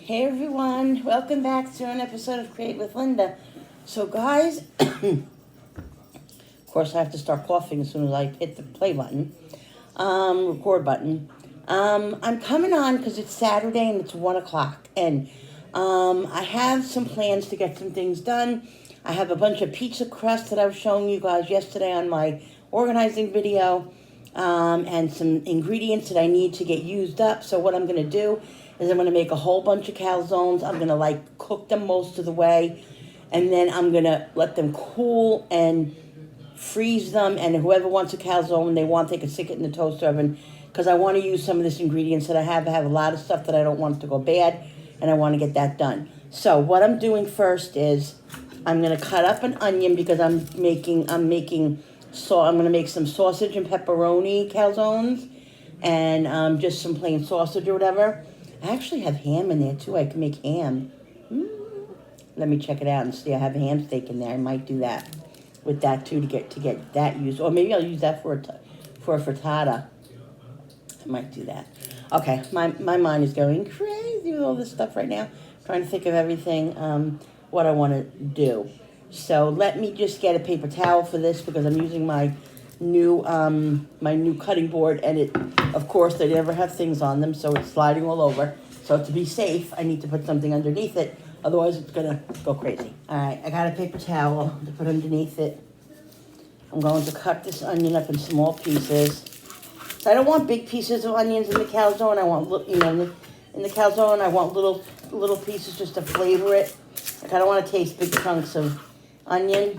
Hey everyone, welcome back to an episode of Create with Linda. So guys, of course I have to start coughing as soon as I hit the play button, record button. I'm coming on because it's Saturday and it's 1 o'clock and I have some plans to get some things done. I have a bunch of pizza crust that I was showing you guys yesterday on my organizing video, and some ingredients that I need to get used up. So what I'm going to do is I'm going to make a whole bunch of calzones. I'm going to cook them most of the way, and then I'm going to let them cool and freeze them, and whoever wants a calzone they can stick it in the toaster oven, because I want to use some of this ingredients that I have. I have a lot of stuff that I don't want to go bad, and I want to get that done. So what I'm doing first is I'm going to cut up an onion, because I'm going to make some sausage and pepperoni calzones, and just some plain sausage or whatever. I actually have ham in there too. I can make ham. Let me check it out and see. I have a ham steak in there. I might do that with that too to get that used, or maybe I'll use that for a frittata. I might do that. Okay, my mind is going crazy with all this stuff right now. Trying to think of everything, what I want to do. So let me just get a paper towel for this, because I'm using my new cutting board, and it, of course, they never have things on them, so it's sliding all over. So to be safe, I need to put something underneath it, otherwise it's gonna go crazy. All right, I got a paper towel to put underneath it. I'm going to cut this onion up in small pieces. So I don't want big pieces of onions in the calzone. I want, in the calzone, I want little pieces just to flavor it. Like, I don't want to taste big chunks of onion,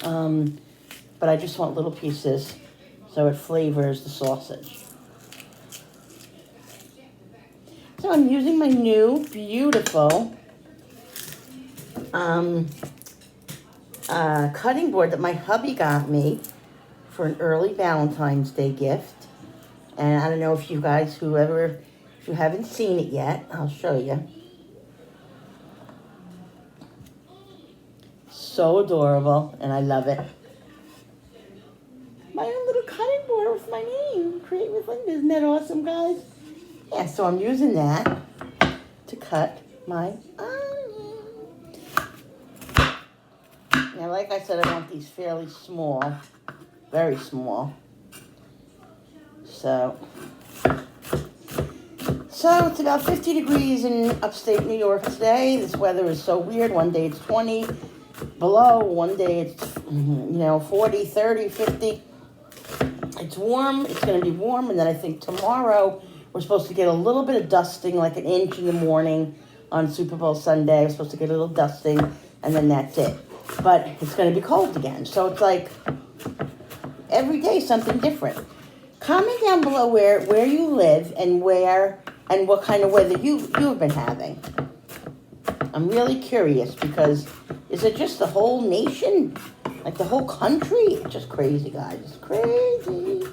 but I just want little pieces so it flavors the sausage. So I'm using my new beautiful cutting board that my hubby got me for an early Valentine's Day gift. And I don't know if you guys, if you haven't seen it yet, I'll show you. So adorable, and I love it. My own little cutting board with my name, Create with Linda. Isn't that awesome, guys? Yeah, so I'm using that to cut my onion. Now, like I said, I want these fairly small, very small. So it's about 50 degrees in upstate New York today. This weather is so weird. One day it's 20 below, one day it's 40, 30, 50. It's warm. It's going to be warm, and then I think tomorrow we're supposed to get a little bit of dusting, like an inch in the morning on Super Bowl Sunday. We're supposed to get a little dusting, and then that's it. But it's going to be cold again. So it's like every day something different. Comment down below where you live and what kind of weather you've been having. I'm really curious, because is it just the whole nation? Like the whole country? It's just crazy, guys. It's crazy.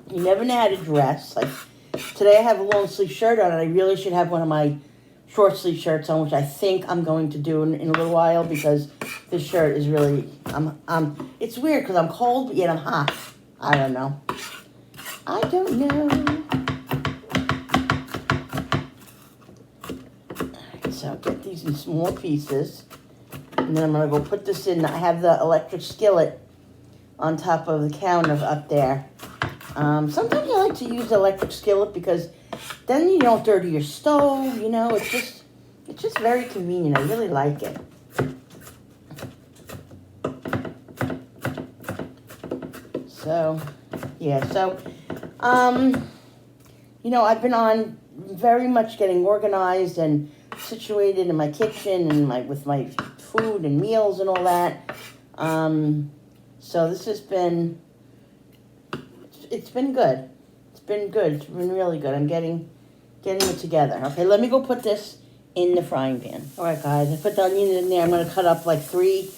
You never know how to dress. Like today I have a long sleeve shirt on, and I really should have one of my short sleeve shirts on, which I think I'm going to do in a little while, because this shirt is really, it's weird because I'm cold, but yet I'm hot. I don't know. Alright, so I'll get these in small pieces. And then I'm going to go put this in. I have the electric skillet on top of the counter up there. Sometimes I like to use the electric skillet, because then you don't dirty your stove. It's just very convenient. I really like it. So, yeah. So, I've been on very much getting organized and situated in my kitchen and with my food and meals and all that. So this has been, it's been good. It's been good. It's been really good. I'm getting it together. Okay, let me go put this in the frying pan. All right, guys, I put the onion in there. I'm going to cut up like 3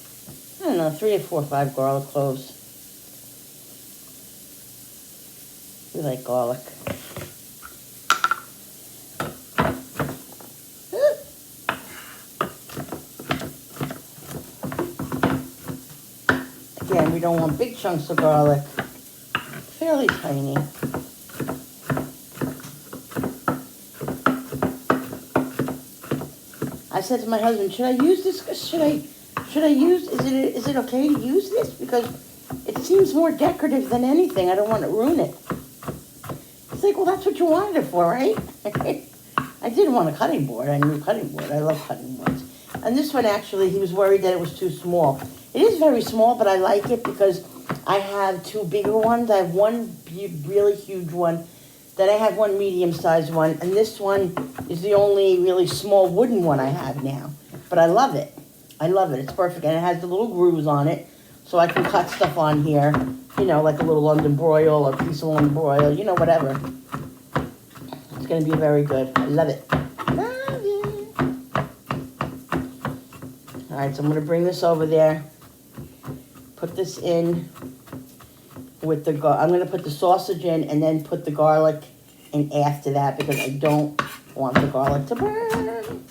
or 4 or 5 garlic cloves. We like garlic. Again, we don't want big chunks of garlic. Fairly tiny. I said to my husband, should I use this? Is it okay to use this? Because it seems more decorative than anything. I don't want to ruin it. He's like, well, that's what you wanted it for, right? I didn't want a cutting board. I knew cutting board. I love cutting boards. And this one, actually, he was worried that it was too small. It is very small, but I like it because I have two bigger ones. I have one really huge one. Then I have one medium-sized one. And this one is the only really small wooden one I have now. But I love it. I love it. It's perfect. And it has the little grooves on it. So I can cut stuff on here. You know, like a little London broil or piece of London broil. You know, whatever. It's going to be very good. I love it. Love it. All right, so I'm going to bring this over there. Put this in with the I'm going to put the sausage in and then put the garlic in after that because I don't want the garlic to burn.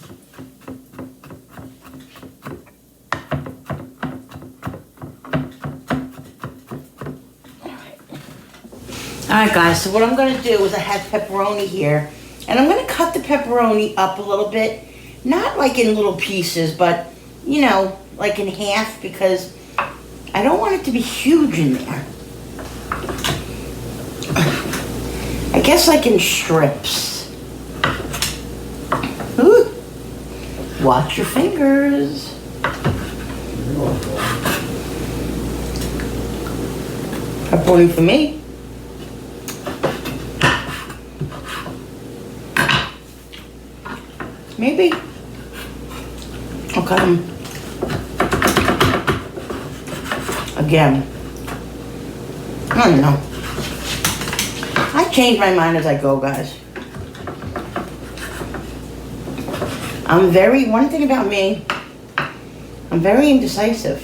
All right, guys, so what I'm going to do is I have pepperoni here, and I'm going to cut the pepperoni up a little bit, not like in little pieces, but, you know, like in half, because I don't want it to be huge in there. I guess like in strips. Ooh. Watch your fingers. Pepperoni for me. Maybe I'll cut them again. I don't know. I change my mind as I go, guys. One thing about me, I'm very indecisive.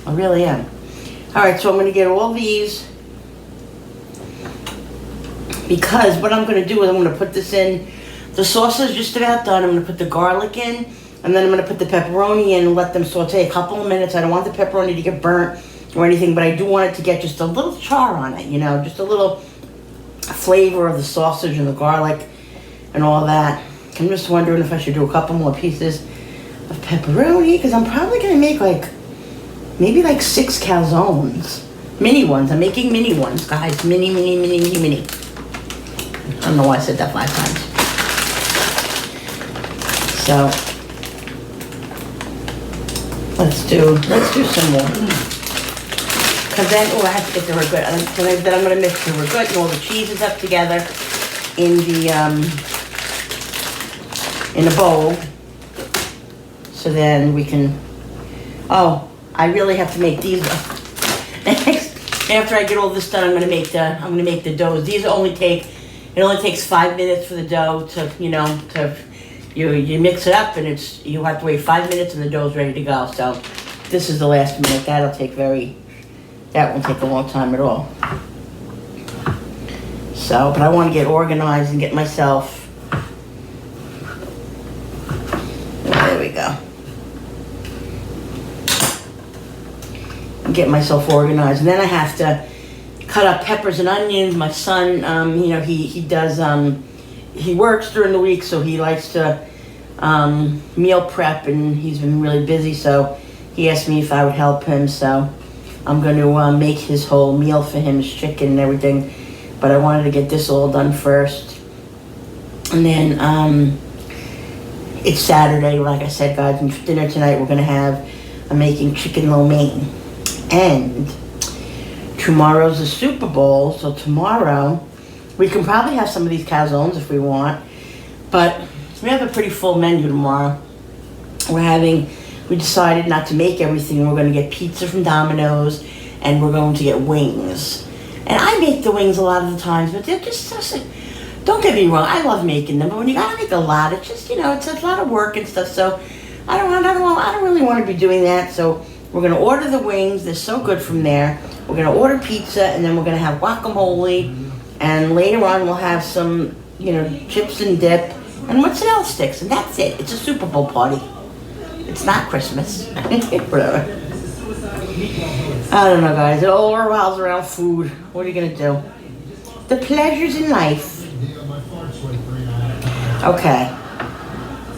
I really am. All right, so I'm going to get all these because what I'm going to do is I'm going to put this in. The sauce is just about done. I'm going to put the garlic in, and then I'm going to put the pepperoni in and let them saute a couple of minutes. I don't want the pepperoni to get burnt or anything, but I do want it to get just a little char on it, you know, just a little flavor of the sausage and the garlic and all that. I'm just wondering if I should do a couple more pieces of pepperoni, because I'm probably going to make maybe 6 calzones. Mini ones. I'm making mini ones, guys. Mini. I don't know why I said that 5 times. So let's do some more. Because then, I have to get the ragout. Then I'm going to mix the ragout and all the cheeses up together in a bowl. So then we can. Oh, I really have to make these. After I get all this done, I'm going to make the doughs. These only takes 5 minutes for the dough to You mix it up and you have to wait 5 minutes and the dough's ready to go. So this is the last minute. That won't take a long time at all. So, but I want to get organized and get myself. There we go. Get myself organized, and then I have to cut up peppers and onions. My son, he does. He works during the week, so he likes to meal prep, and he's been really busy, so he asked me if I would help him, so I'm going to make his whole meal for him, his chicken and everything, but I wanted to get this all done first. And then it's Saturday, like I said, guys, and for dinner tonight I'm making chicken lo mein, and tomorrow's the Super Bowl, so tomorrow we can probably have some of these calzones if we want, but we have a pretty full menu tomorrow. We decided not to make everything. We're going to get pizza from Domino's, and we're going to get wings. And I make the wings a lot of the times, but they're just don't get me wrong, I love making them, but when you got to make a lot, it's just, it's a lot of work and stuff, so I don't really want to be doing that, so we're going to order the wings. They're so good from there. We're going to order pizza, and then we're going to have guacamole, and later on we'll have some, chips and dip, and mozzarella sticks, and that's it. It's a Super Bowl party. It's not Christmas. Whatever. I don't know, guys. It all revolves around food. What are you going to do? The pleasures in life. Okay.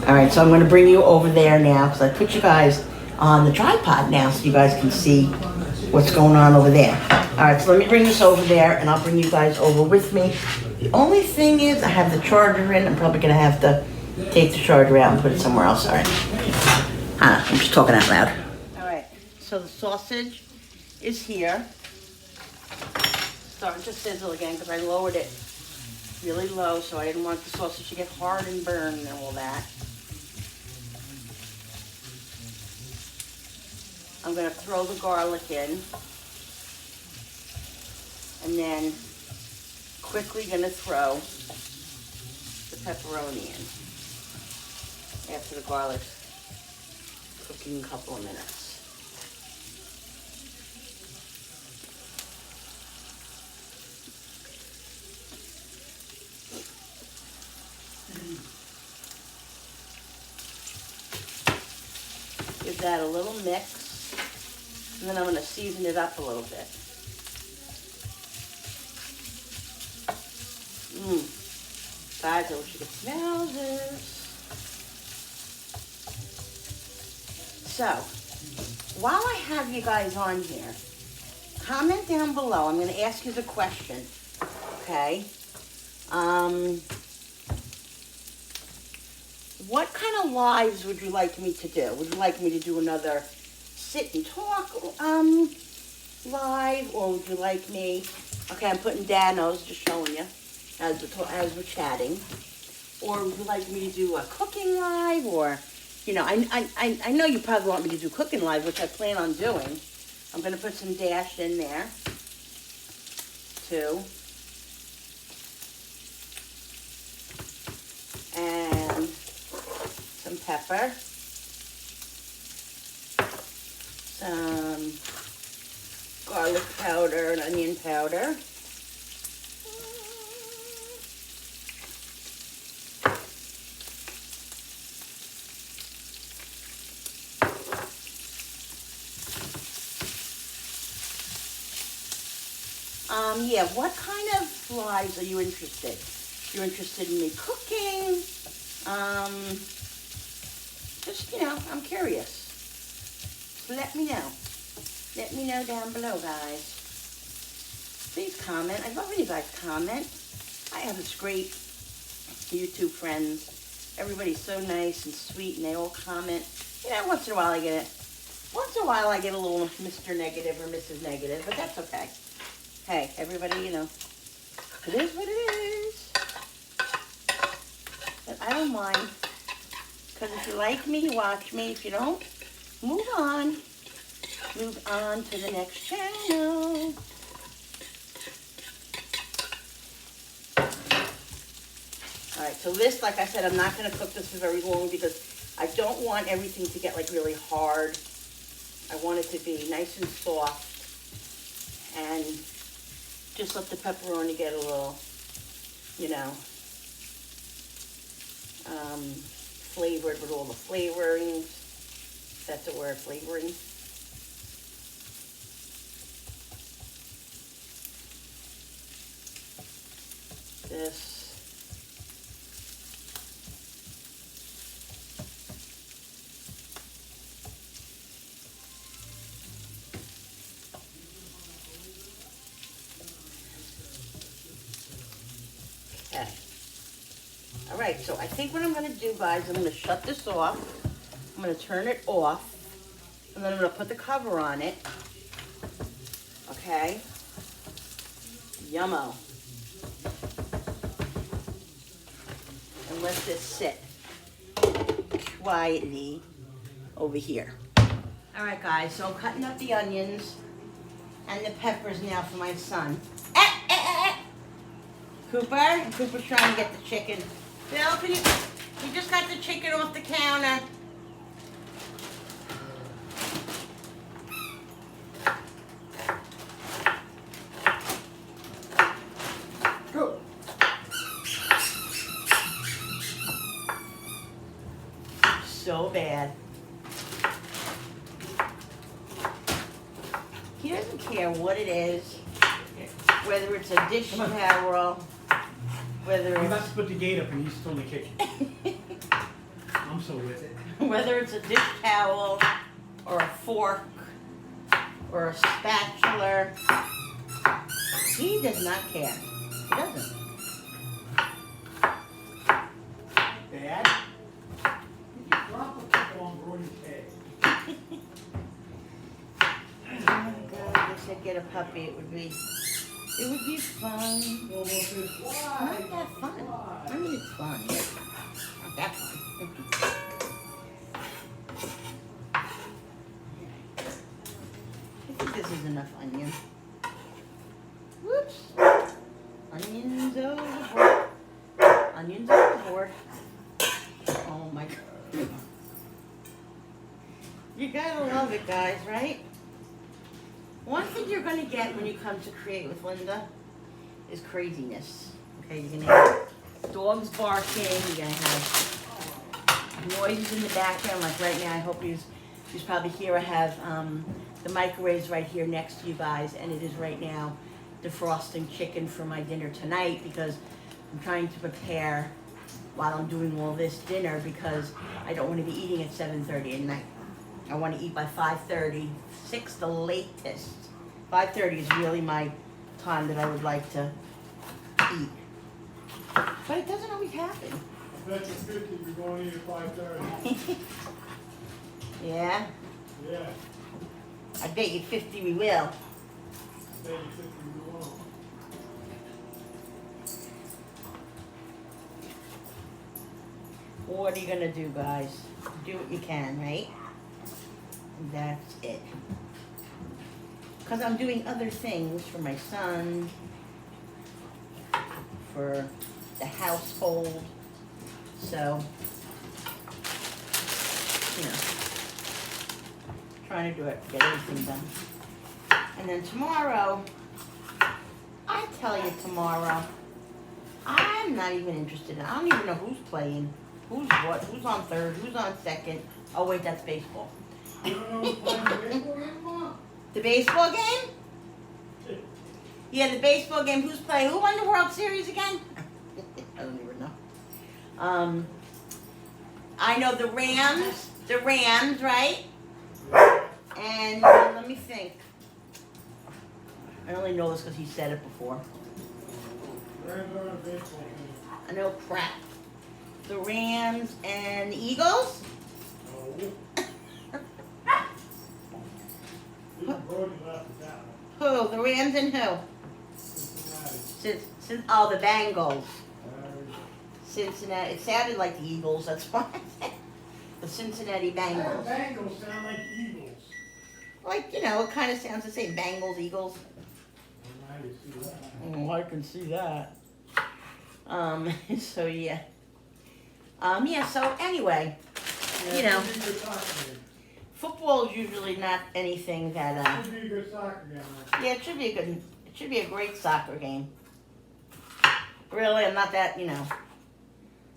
All right, so I'm going to bring you over there now because I put you guys on the tripod now so you guys can see what's going on over there. All right, so let me bring this over there and I'll bring you guys over with me. The only thing is I have the charger in. I'm probably going to have to take the charger out and put it somewhere else. All right. I'm just talking out loud. All right, so the sausage is here. Starting to sizzle again because I lowered it really low so I didn't want the sausage to get hard and burn and all that. I'm going to throw the garlic in and then quickly going to throw the pepperoni in after the garlic's cooking a couple of minutes. Give that a little mix, and then I'm going to season it up a little bit. Guys, I wish you could smell this. So, while I have you guys on here, comment down below. I'm going to ask you the question, okay? What kind of lives would you like me to do? Would you like me to do another sit and talk live, or would you like me? Okay, I'm putting Danos, just showing you as we're chatting. Or would you like me to do a cooking live, or you know, I know you probably want me to do cooking live, which I plan on doing. I'm going to put some dash in there too. And some pepper, some garlic powder and onion powder, yeah, what kind of lives are you interested? You're interested in me cooking? Just, you know, I'm curious. So let me know. Let me know down below, guys. Please comment. I love when you guys comment. I have this great YouTube friends. Everybody's so nice and sweet, and they all comment. You know, once in a while I get a little Mr. Negative or Mrs. Negative, but that's okay. Hey, everybody, you know, it is what it is. But I don't mind. Because if you like me, you watch me. If you don't, move on. Move on to the next channel. All right, so this, like I said, I'm not going to cook this for very long because I don't want everything to get like really hard. I want it to be nice and soft. And just let the pepperoni get a little, you know, flavored with all the flavorings. That's the word, flavoring. This. Okay. All right, so I think what I'm going to do, guys, I'm going to shut this off. I'm going to turn it off, and then I'm going to put the cover on it. Okay? Yummo. And let this sit quietly over here. All right, guys, so I'm cutting up the onions and the peppers now for my son. Cooper's trying to get the chicken. Bill, you just got the chicken off the counter. Go. So bad. He doesn't care what it is, whether it's a dish towel, whether I'm it's... about to put the gate up and he's still in the kitchen. I'm so with it. Whether it's a dish towel or a fork or a spatula, he does not care. He doesn't. Dad? Did you drop a couple on Brody's head? Oh my God, I guess I'd get a puppy. It would be fun. Well, says, why? Not that fun. Why? I mean, it's fun, but not that fun. I think this is enough onion. Whoops. Onions overboard. Onions overboard. Oh my God. You gotta love it, guys, right? One thing you're gonna get when you come to Create with Linda is craziness. Okay, you're gonna have dogs barking, you're gonna have noises in the background, like right now. I hope you probably hear I have the microwaves right here next to you guys, and it is right now defrosting chicken for my dinner tonight because I'm trying to prepare while I'm doing all this dinner because I don't want to be eating at 7:30 at night. I want to eat by 5:30, 6 the latest. 5:30 is really my time that I would like to eat. But it doesn't always happen. I bet you 50 you're going to eat at 5:30. Yeah? Yeah. I bet you 50 we will. I bet you 50 you won't. What are you gonna do, guys? Do what you can, right? And that's it. Because I'm doing other things for my son, for the household. So, you know, trying to do it, get everything done. And then tomorrow, I tell you tomorrow, I'm not even interested in, I don't even know who's playing, who's what, who's on third, who's on second. Oh wait, that's baseball. You don't know who's playing the baseball game, Mom? The baseball game? Yeah, the baseball game. Who's playing? Who won the World Series again? I don't even know. I know the Rams. The Rams, right? And let me think. I only know this because he said it before. Rams are on a baseball team. I know crap. The Rams and the Eagles? No. Even Brody left with that one. Who? The Rams and who? Cincinnati. Oh, the Bengals. Uh, Cincinnati. It sounded like the Eagles, that's why I said the Cincinnati Bengals. The Bengals sound like Eagles. Like, you know, it kind of sounds the same. Bengals, Eagles. Now you see that. Oh, I can see that. So yeah. Yeah, so anyway, Yeah, you know, it should be a good soccer game. football is usually not anything that, It should be a good soccer game. yeah, it should be a great soccer game. Really, I'm not that, you know,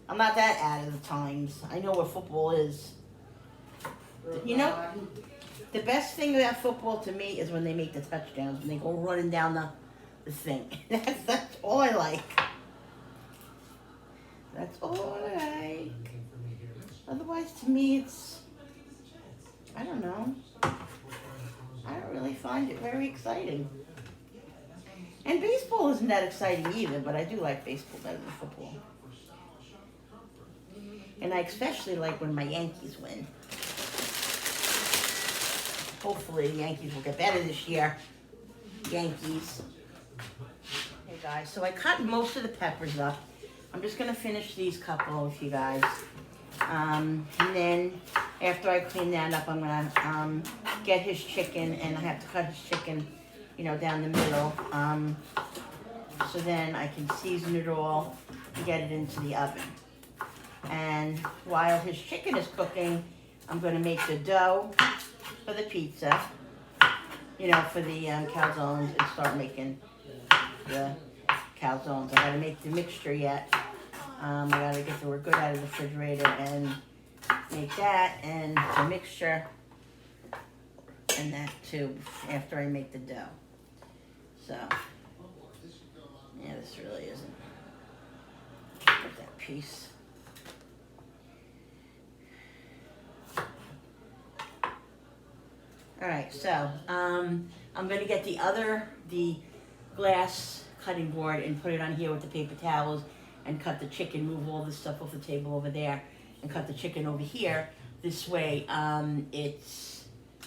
I'm not that out of the times. I know what football is. You know, the best thing about football to me is when they make the touchdowns, when they go running down the thing. That's all I like. That's all I like. Otherwise, to me, it's, I don't know. I don't really find it very exciting. And baseball isn't that exciting either, but I do like baseball better than football. And I especially like when my Yankees win. Hopefully the Yankees will get better this year. Yankees. Hey guys, so I cut most of the peppers up. I'm just gonna finish these couple with you guys. And then after I clean that up, I'm gonna get his chicken, and I have to cut his chicken, you know, down the middle. So then I can season it all and get it into the oven. And while his chicken is cooking, I'm gonna make the dough for the pizza, you know, for the calzones, and start making the calzones. I gotta make the mixture yet. I gotta get the good out of the refrigerator and make that and the mixture and that too after I make the dough. So, yeah, this really isn't. Get that piece. All right, so I'm gonna get the glass cutting board and put it on here with the paper towels and cut the chicken, move all this stuff off the table over there and cut the chicken over here. This way, I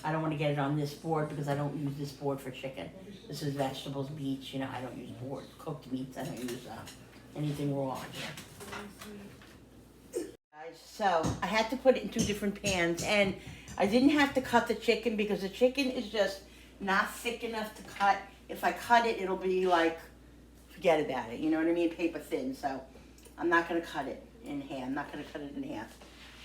don't want to get it on this board because I don't use this board for chicken. This is vegetables, meats, you know, I don't use board, cooked meats, I don't use anything raw on here. Guys, so I had to put it in 2 different pans, and I didn't have to cut the chicken because the chicken is just not thick enough to cut. If I cut it, it'll be like, forget about it, you know what I mean, paper thin. So I'm not gonna cut it in half. I'm not gonna cut it in half.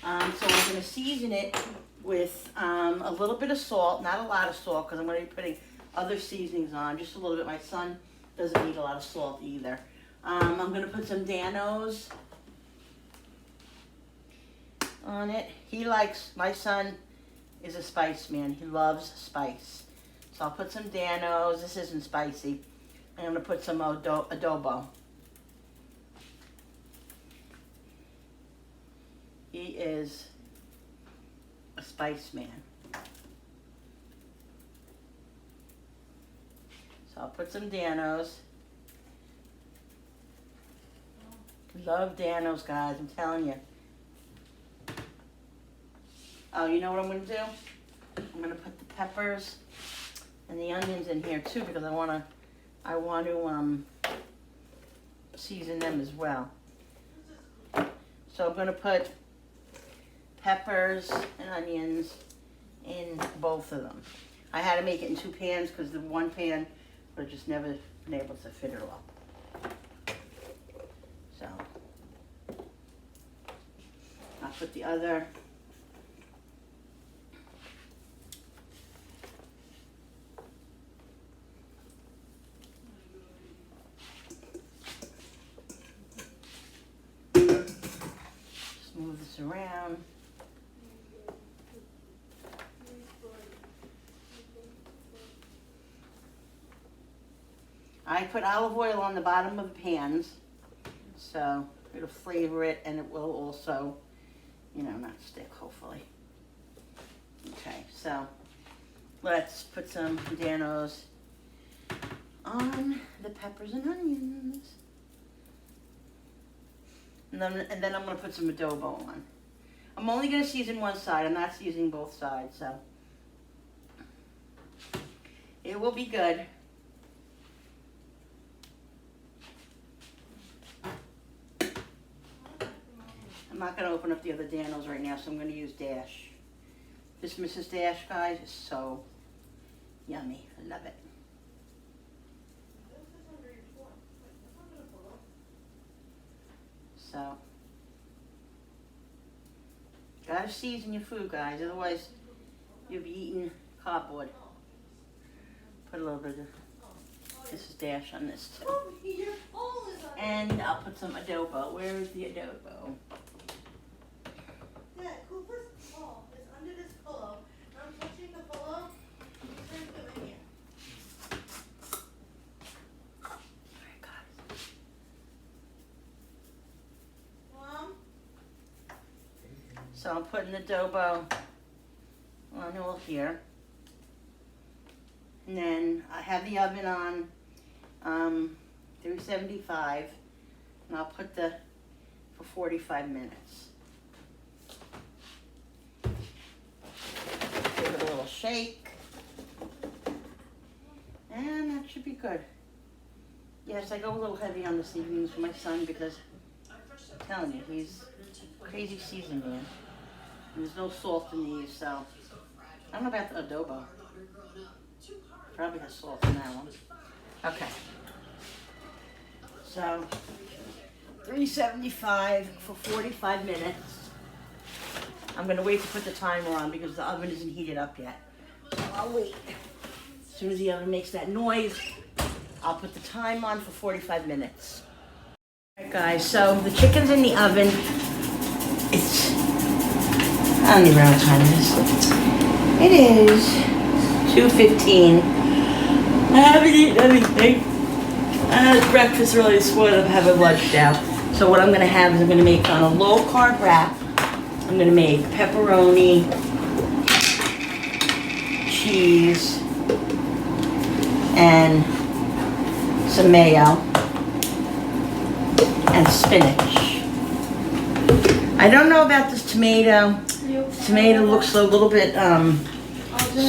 So I'm gonna season it with a little bit of salt, not a lot of salt, because I'm gonna be putting other seasonings on, just a little bit. My son doesn't eat a lot of salt either. I'm gonna put some Danos on it. My son is a spice man. He loves spice. So I'll put some Danos. This isn't spicy. I'm gonna put some adobo. He is a spice man. So I'll put some Danos. Love Danos, guys, I'm telling you. Oh, you know what I'm gonna do? I'm gonna put the peppers and the onions in here too because I want to season them as well. So I'm gonna put peppers and onions in both of them. I had to make it in 2 pans because the one pan would have just never been able to fit it all. So I'll put the other move this around. I put olive oil on the bottom of the pans, so it'll flavor it and it will also, you know, not stick, hopefully. Okay, so let's put some Danos on the peppers and onions. And then I'm going to put some adobo on. I'm only going to season one side. I'm not seasoning both sides, so it will be good. I'm not going to open up the other Danos right now, so I'm going to use Dash. This Mrs. Dash, guys, is so yummy. I love it. So, gotta season your food, guys, otherwise you'll be eating cardboard. Put a little bit of Mrs. Dash on this too. And I'll put some adobo. Where is the adobo? Yeah, Cooper's ball is under this pillow. I'm touching the pillow. He's going to come in here. Alright, guys. Mom? So I'm putting the adobo on all here. And then I have the oven on 375. And I'll put for 45 minutes. Give it a little shake. And that should be good. Yes, I go a little heavy on the seasonings for my son because I'm telling you, he's a crazy seasoning man. And there's no salt in these, so I don't know about the adobo. Probably has salt in that one. Okay. So 375 for 45 minutes. I'm gonna wait to put the timer on because the oven isn't heated up yet. So I'll wait. As soon as the oven makes that noise, I'll put the time on for 45 minutes. Alright guys, so the chicken's in the oven. I don't even know what time it is. It is 2:15. I haven't eaten anything. I had breakfast early this morning. I'm having lunch now. So what I'm going to have is I'm going to make on a low carb wrap. I'm going to make pepperoni, cheese and some mayo and spinach. I don't know about this tomato. Tomato looks a little bit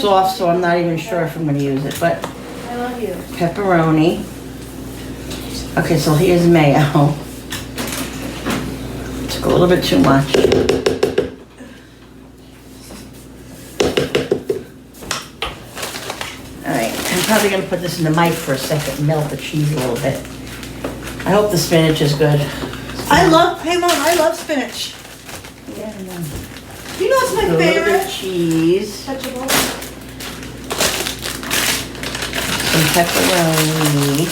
soft, so I'm not even sure if I'm going to use it. But I love you. pepperoni. Okay, so here's mayo. Took a little bit too much. Alright, I'm probably going to put this in the mic for a second, melt the cheese a little bit. I hope the spinach is good. Hey Mom, I love spinach. Yeah, I know. You know it's my A little bit favorite. of cheese, Touchable. some pepperoni.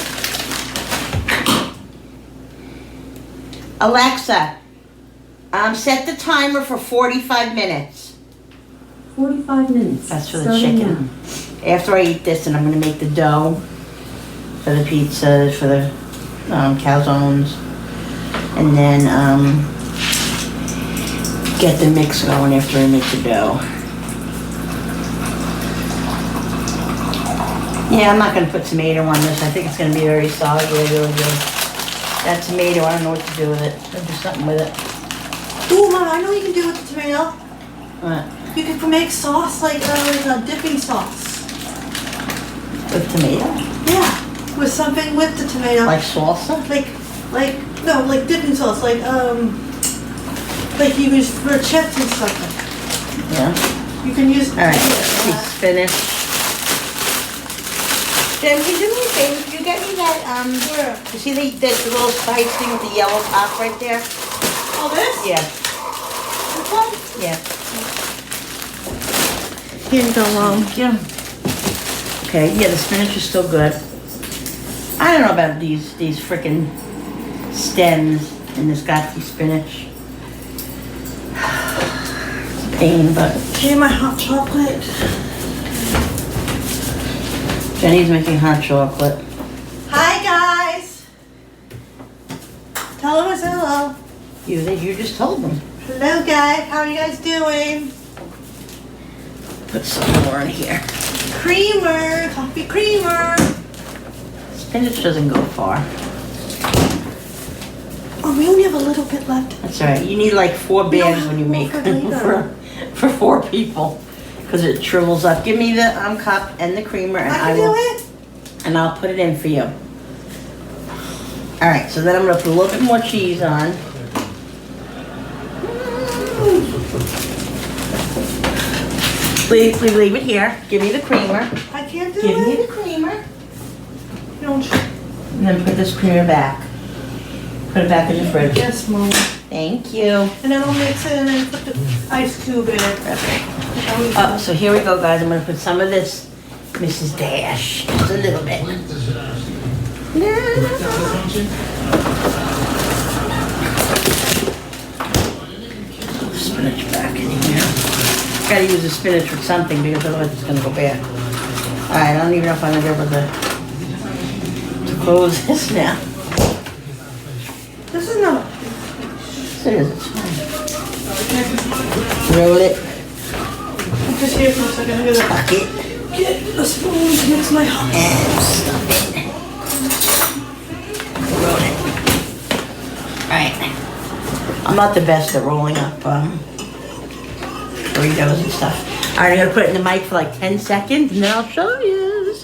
Alexa, set the timer for 45 minutes. 45 minutes. That's for the starting chicken. After I eat this, and I'm gonna make the dough for the pizza, for the calzones, and then get the mix going after I make the dough. Yeah, I'm not gonna put tomato on this. I think it's gonna be very soggy, really good. That tomato, I don't know what to do with it. I'll do something with it. Ooh, Mom, I know what you can do with the tomato. What? You can make sauce like a dipping sauce. With tomato? Yeah, with something with the tomato. Like salsa? Like dipping sauce, like you use for chips and stuff. Yeah. You can use. All right. Spinach. Jen, can you do me a favor? Can you get me that Where? you see the little spice thing with the yellow top right there? Oh, this? Yeah. This one? Yeah. Here you go, Mom. Yeah. Okay, yeah, the spinach is still good. I don't know about these frickin' stems in this Gotsy spinach. It's a pain, but Here's my hot chocolate. Jenny's making hot chocolate. Hi, guys. Tell them I said hello. You just told them. Hello, guys. How are you guys doing? Put some more in here. Creamer, coffee creamer. Spinach doesn't go far. Oh, we only have a little bit left. That's all right. You need like 4 We don't bags when you have make more for later. for 4 people, because it shrivels up. Give me the cup and the creamer, and I can do it. and I'll put it in for you. All right. So then I'm gonna put a little bit more cheese on. Leave it here. Give me the creamer. I can't do Give me it. the creamer. You don't. And then put this creamer back. Put it back in the fridge. Yes, Mom. Thank you. And then I'll mix it and then put the ice cube in. Oh, so here we go, guys. I'm gonna put some of this Mrs. Dash. Just a little bit. Spinach back in here. Gotta use the spinach for something because otherwise it's gonna go bad. Alright, I don't even know if I'm gonna be able to close this now. This is not. Yes, it is. It's fine. Roll it. I'm just here for a second. I'm gonna Tuck it. get a spoon to mix my hot. And stuff it. Roll it. Alright. I'm not the best at rolling up burritos and stuff. Alright, I'm gonna put it in the mic for like 10 seconds and then I'll show you.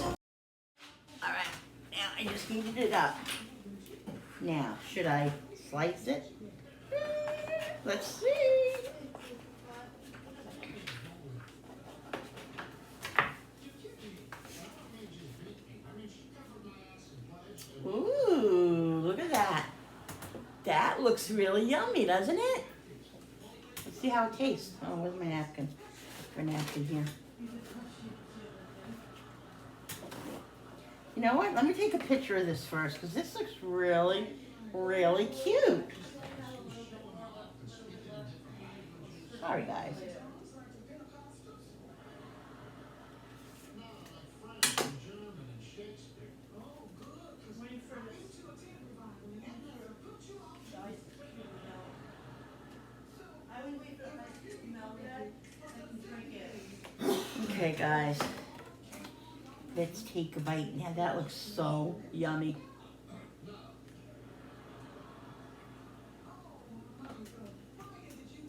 Alright, now I just heated it up. Now, should I slice it? Let's see. Ooh, look at that. That looks really yummy, doesn't it? Let's see how it tastes. Oh, where's my napkin? For a napkin here. You know what? Let me take a picture of this first, because this looks really, really cute. Sorry, guys. Okay, guys. Let's take a bite. Yeah, that looks so yummy.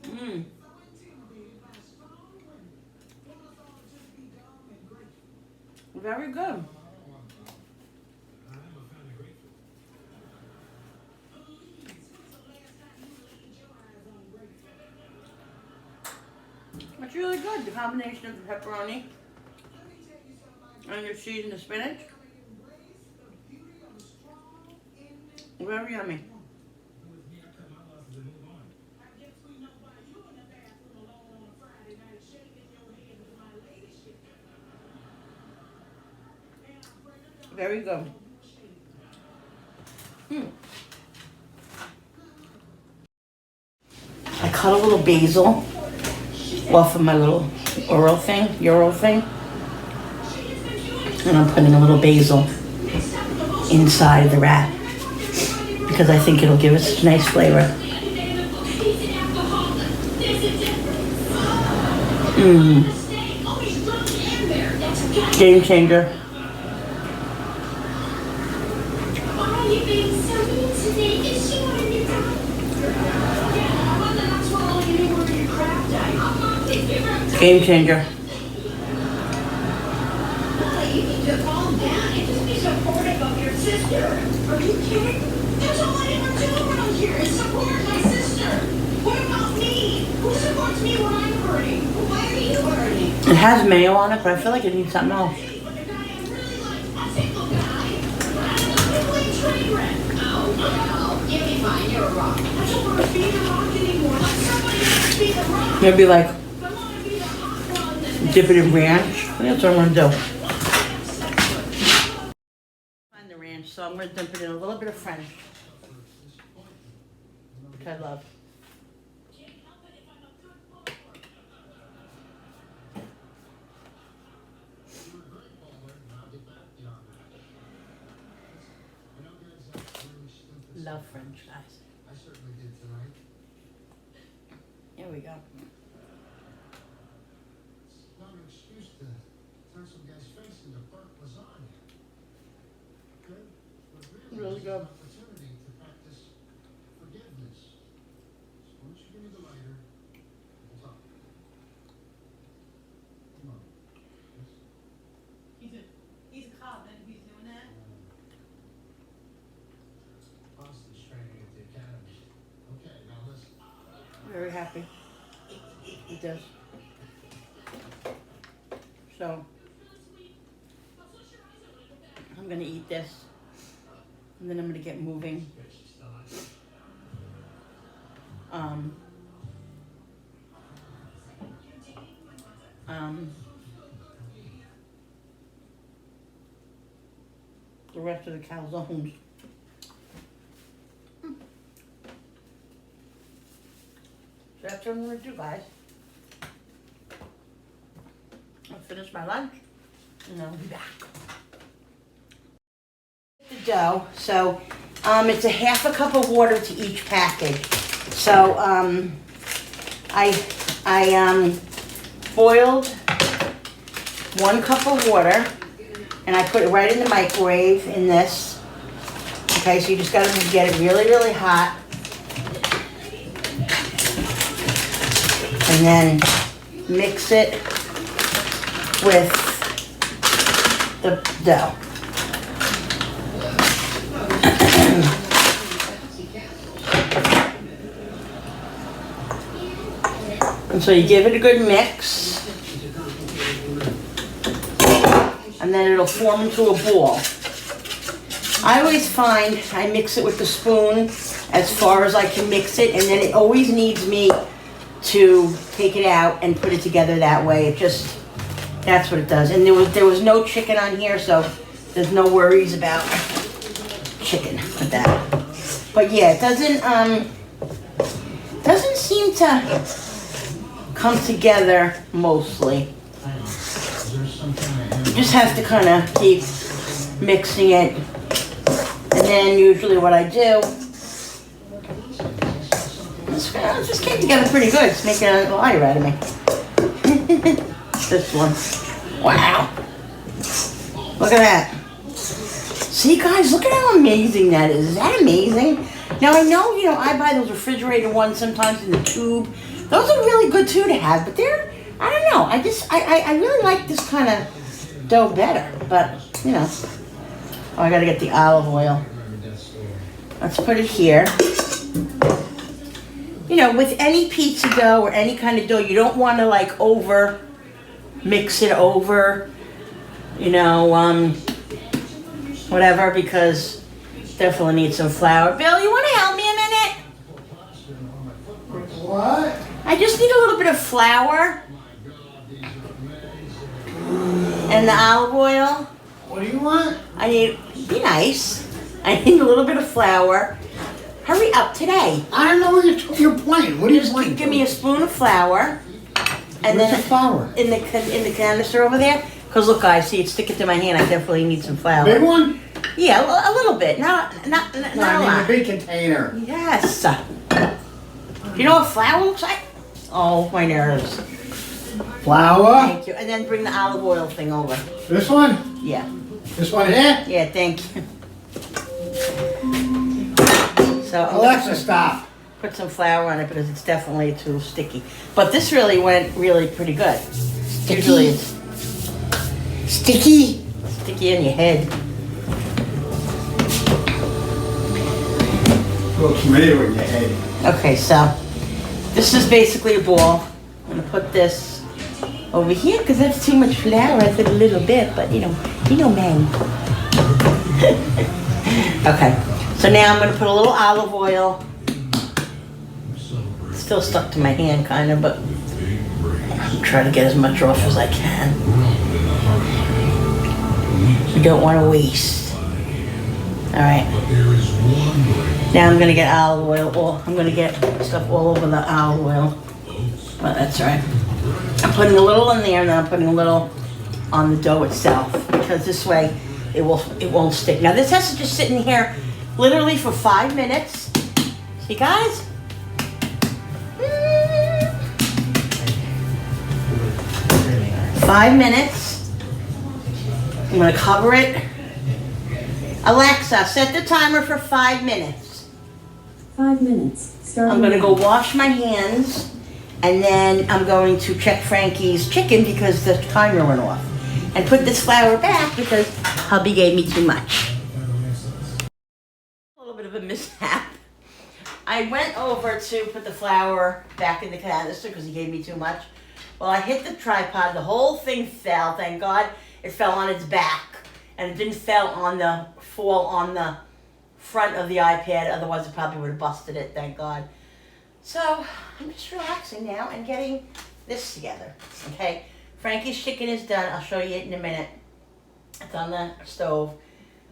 Mmm. Very good. It's really good. The combination of the pepperoni and your cheese and the spinach. Very yummy. Very good. I cut a little basil off of my little Euro thing. And I'm putting a little basil inside the wrap because I think it'll give us a nice flavor. Game changer. Game changer. You need to calm down and just be supportive of your sister. Are you kidding? That's all I ever do around here is support my sister. What about me? Who supports me when I'm hurting? Why are you hurting? It has mayo on it, but I feel like it needs something else. But the guy I really like, a single guy. I love him like train wreck. Oh, give me fine. You're wrong. I don't want to be the rock anymore. Let somebody else be the rock. Maybe like I want to be the hot one that dip it in ranch. That's what I'm gonna do. Find the ranch, so I'm gonna dip it in a little bit of French, which I love. Love French, guys. I certainly did tonight. Here we go. It's not an excuse to turn some guy's face into burnt lasagna. Good? But Really it's good. an opportunity to practice forgiveness. So why don't you give me the lighter? We'll talk. Come on. Yes? He's a cop and he's doing that. Austin's training at the academy. Okay, now listen. Very happy with this. So I'm gonna eat this, and then I'm gonna get moving. The rest of the calzones. So that's what I'm gonna do, guys. I'll finish my lunch, and I'll be back. The dough, so it's a half a cup of water to each package. So I boiled 1 cup of water, and I put it right in the microwave in this. Okay, so you just gotta get it really, really hot. And then mix it with the dough. And so you give it a good mix, and then it'll form into a ball. I always find I mix it with the spoon as far as I can mix it, and then it always needs me to take it out and put it together that way. It just, that's what it does. And there was no chicken on here, so there's no worries about chicken with that. But yeah, it doesn't seem to come together mostly. You just have to kind of keep mixing it. And then usually what I do, it just came together pretty good. It's making a liar out of me. This one. Wow. Look at that. See, guys, look at how amazing that is. Is that amazing? Now, I know, I buy those refrigerated ones sometimes in the tube. Those are really good, too, to have. But they're, I don't know. I really like this kind of dough better. But, Oh, I got to get the olive oil. Let's put it here. With any pizza dough or any kind of dough, you don't want to, over mix it over, whatever, because definitely need some flour. Bill, you want to help me a minute? What? I just need a little bit of flour and the olive oil. What do you want? Be nice. I need a little bit of flour. Hurry up today. I don't know what you're playing. What are you Just playing? give me a spoon of flour. And Where's then the flour? in the canister over there. Because look, guys, see, it's sticking to my hand. I definitely need some flour. Big one? Yeah, a little bit. Not a No, I mean lot. the big container. Yes. You know what flour looks like? Oh, my nerves. Flour? Thank you. And then bring the olive oil thing over. This one? Yeah. This one here? Yeah, thank you. So I'm Alexa, gonna stop. put some flour on it because it's definitely too sticky. But this really went pretty good. Usually it's Sticky? sticky in your head. Little tomato in your head. Okay, so this is basically a ball. I'm gonna put this over here because that's too much flour. I said a little bit, but men. Okay, so now I'm gonna put a little olive oil. Still stuck to my hand, kind of, but I'm trying to get as much off as I can. You don't want to waste. All right. Now I'm gonna get olive oil. I'm gonna get stuff all over the olive oil. Well, that's all right. I'm putting a little in there, and then I'm putting a little on the dough itself because this way it won't stick. Now this has to just sit in here literally for 5 minutes. See, guys? 5 minutes. I'm gonna cover it. Alexa, set the timer for 5 minutes. 5 minutes. Starting I'm gonna now. go wash my hands, and then I'm going to check Frankie's chicken because the timer went off. And put this flour back because hubby gave me too much. A little bit of a mishap. I went over to put the flour back in the canister because he gave me too much. Well, I hit the tripod, the whole thing fell. Thank God it fell on its back. And it didn't fall on the front of the iPad, otherwise it probably would have busted it, thank God. So, I'm just relaxing now and getting this together, okay? Frankie's chicken is done. I'll show you it in a minute. It's on the stove,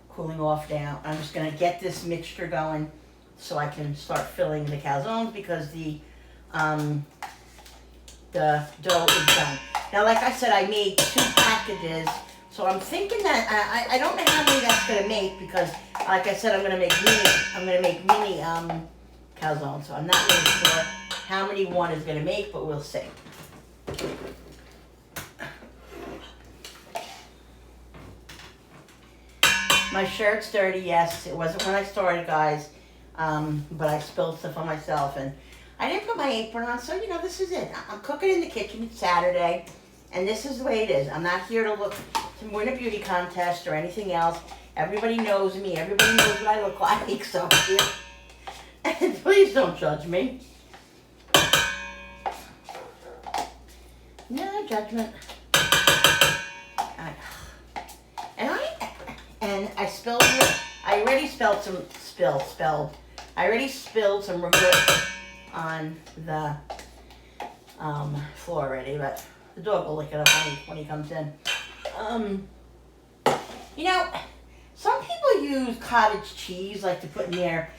cooling off now. I'm just gonna get this mixture going so I can start filling the calzones because the dough is done. Now, like I said, I made 2 packages, so I'm thinking that I don't know how many that's gonna make because, like I said, I'm gonna make mini calzones. So I'm not really sure how many one is gonna make, but we'll see. My shirt's dirty, yes. It wasn't when I started, guys, but I spilled stuff on myself, and I didn't put my apron on, so, this is it. I'm cooking in the kitchen. It's Saturday, and this is the way it is. I'm not here to win a beauty contest or anything else. Everybody knows me. Everybody knows what I look like, so here. And please don't judge me. No judgment. And I spilled it. I already spilled some regret on the floor already, but the dog will lick it up when he comes in. Some people use cottage cheese to put in their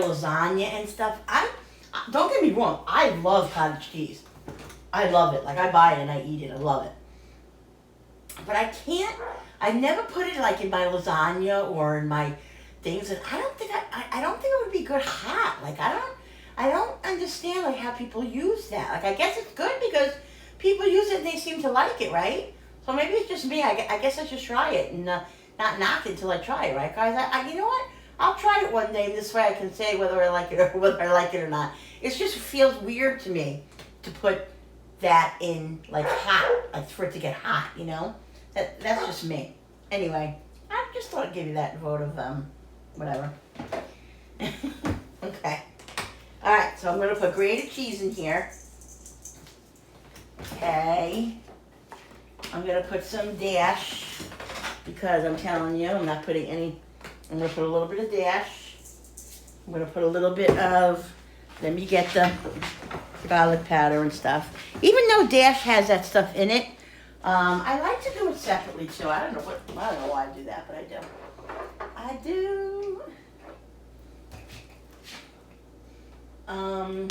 lasagna and stuff. Don't get me wrong, I love cottage cheese. I love it. I buy it and I eat it. I love it. But I never put it in my lasagna or in my things, and I don't think it would be good hot. I don't understand how people use that. I guess it's good because people use it and they seem to like it, right? So maybe it's just me. I guess I should try it and not knock it until I try it, right, guys? You know what? I'll try it one day, and this way I can say whether I like it or whether I like it or not. It just feels weird to me to put that in like hot, like for it to get hot, you know? That's just me. Anyway, I just thought I'd give you that vote of whatever. Okay. All right, so I'm gonna put grated cheese in here. Okay. I'm gonna put some dash because I'm telling you, I'm not putting any. I'm gonna put a little bit of dash. I'm gonna put a little bit of. Let me get the garlic powder and stuff. Even though dash has that stuff in it, I like to do it separately too. I don't know why I do that, but I do. I do. I'll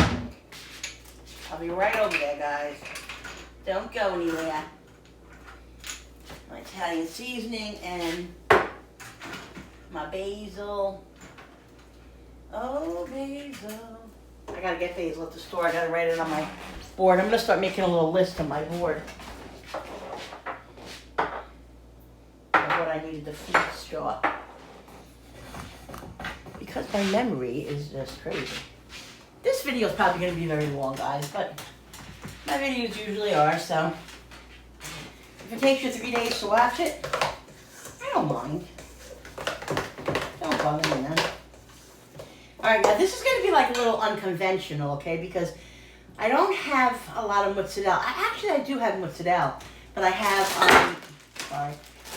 be right over there, guys. Don't go anywhere. My Italian seasoning and my basil. Oh, basil. I gotta get basil at the store. I gotta write it on my board. I'm gonna start making a little list on my board of what I needed to feed straw. Because my memory is just crazy. This video is probably going to be very long, guys, but my videos usually are, so if it takes you 3 days to watch it, I don't mind. Don't bother me, man. Alright, now this is going to be like a little unconventional, okay, because I don't have a lot of mozzarella. I do have mozzarella, but I have,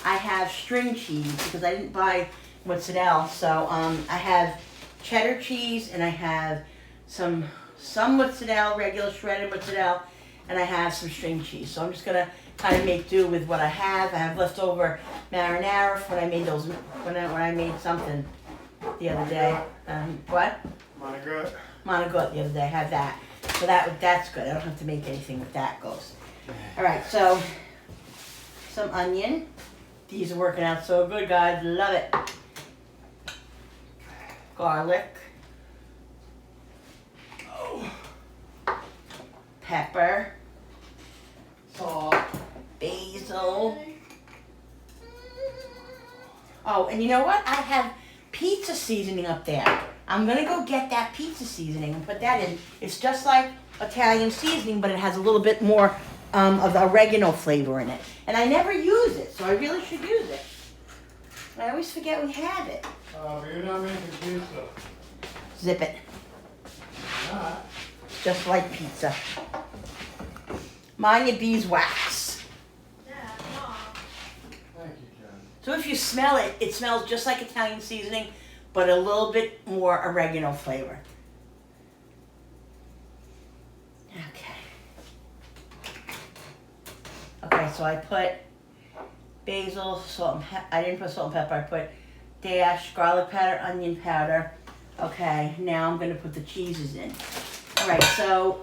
I have string cheese because I didn't buy mozzarella, so I have cheddar cheese and I have some mozzarella, regular shredded mozzarella, and I have some string cheese. So I'm just gonna kind of make do with what I have. I have leftover marinara when I made those when I made something the other day. What? Monagut the other day. I have that. So that's good. I don't have to make anything with that goes. All right. So some onion. These are working out so good, guys. Love it. Garlic. Pepper, salt, basil. Oh, and you know what? I have pizza seasoning up there. I'm gonna go get that pizza seasoning and put that in. It's just like Italian seasoning, but it has a little bit more of the oregano flavor in it. And I never use it, so I really should use it. I always forget we have it. But you're not making pizza. Zip it. Not. Just like pizza. Mind your beeswax. Yeah, Mom. Thank you, Jen. So if you smell it, it smells just like Italian seasoning, but a little bit more oregano flavor. Okay, so I put basil, salt, and I didn't put salt and pepper. I put dash, garlic powder, onion powder. Okay, now I'm gonna put the cheeses in. All right, so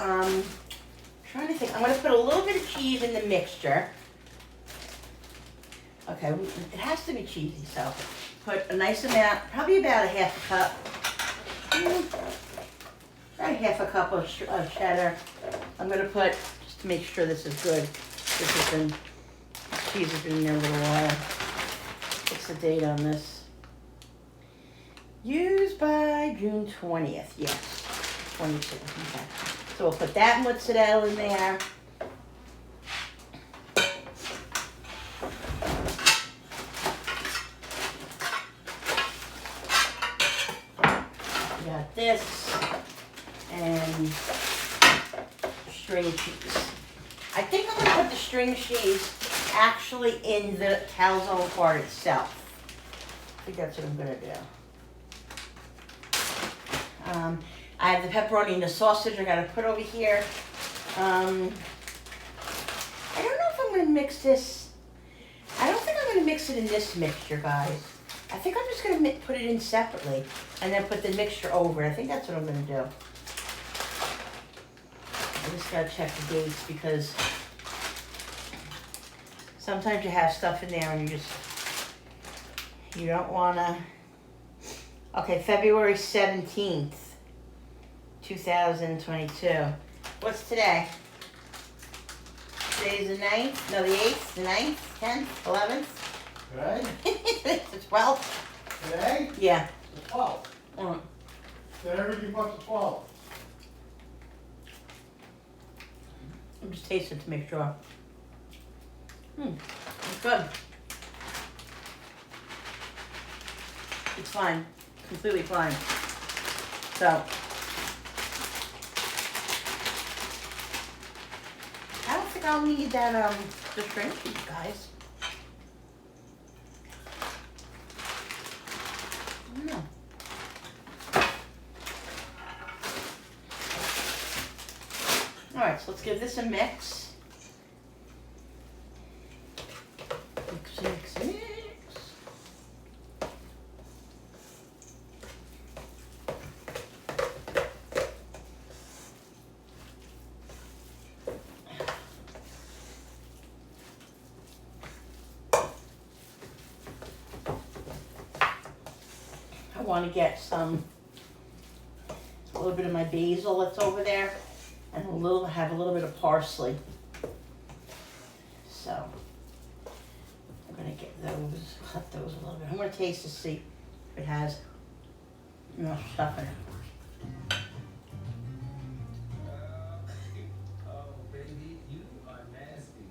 trying to think. I'm gonna put a little bit of cheese in the mixture. Okay, it has to be cheesy, so put a nice amount, probably about a half a cup. About half a cup of cheddar. I'm gonna put, just to make sure this is good. This has been, cheese has been in there a little while. What's the date on this? Used by June 20th, yes. 22, okay. So we'll put that mozzarella in there. We got this and string cheese. I think I'm gonna put the string cheese actually in the calzone part itself. I think that's what I'm gonna do. I have the pepperoni and the sausage I gotta put over here. I don't know if I'm gonna mix this. I don't think I'm gonna mix it in this mixture, guys. I think I'm just gonna put it in separately and then put the mixture over. I think that's what I'm gonna do. I just gotta check the dates because sometimes you have stuff in there and you don't wanna. Okay, February 17th, 2022. What's today? Today's the 9th, no, the 8th, the 9th, 10th, 11th. Today? The 12th. Today? Yeah. The 12th. Mm. Did everything but the 12th? I'm just tasting to make sure. It's good. It's fine. Completely fine. So, I don't think I'll need that, the shrimp, you guys. I don't know. Alright, so let's give this a mix. Mix, mix, mix. I want to get a little bit of my basil that's over there, and have a little bit of parsley. So I'm gonna get those, cut those a little bit. I'm gonna taste to see if it has enough stuff in it. Oh, baby, you are nasty.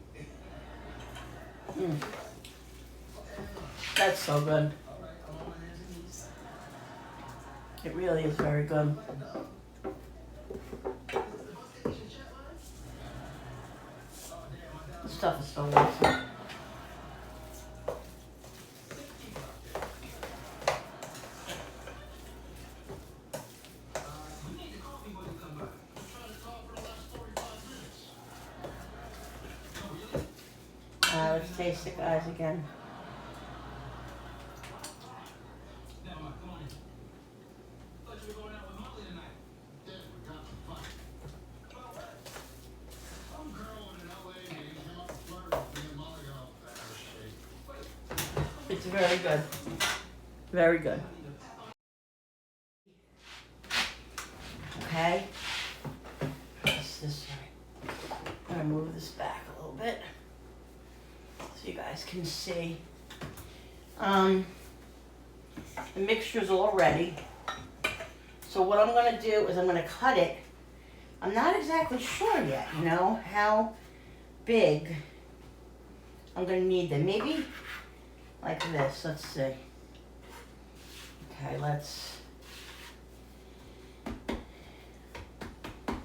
That's so good. All right, I'm on my hands and knees. It really is very good. This stuff is so awesome. You need to call me when you come by. I'm trying to call for the last 45 minutes. Oh, really? Let's taste it, guys, again. Never mind, come on in. Thought you were going out with Molly tonight. Yeah, we got to fight. About what? Some girl in an LA meeting came up and flirted with me and Molly got all bad as shit. It's very good. Very good. Okay. This way. I'm gonna move this back a little bit so you guys can see. The mixture's all ready. So what I'm gonna do is I'm gonna cut it. I'm not exactly sure yet, you know, how big I'm gonna need them. Maybe like this. Let's see. Okay, let's.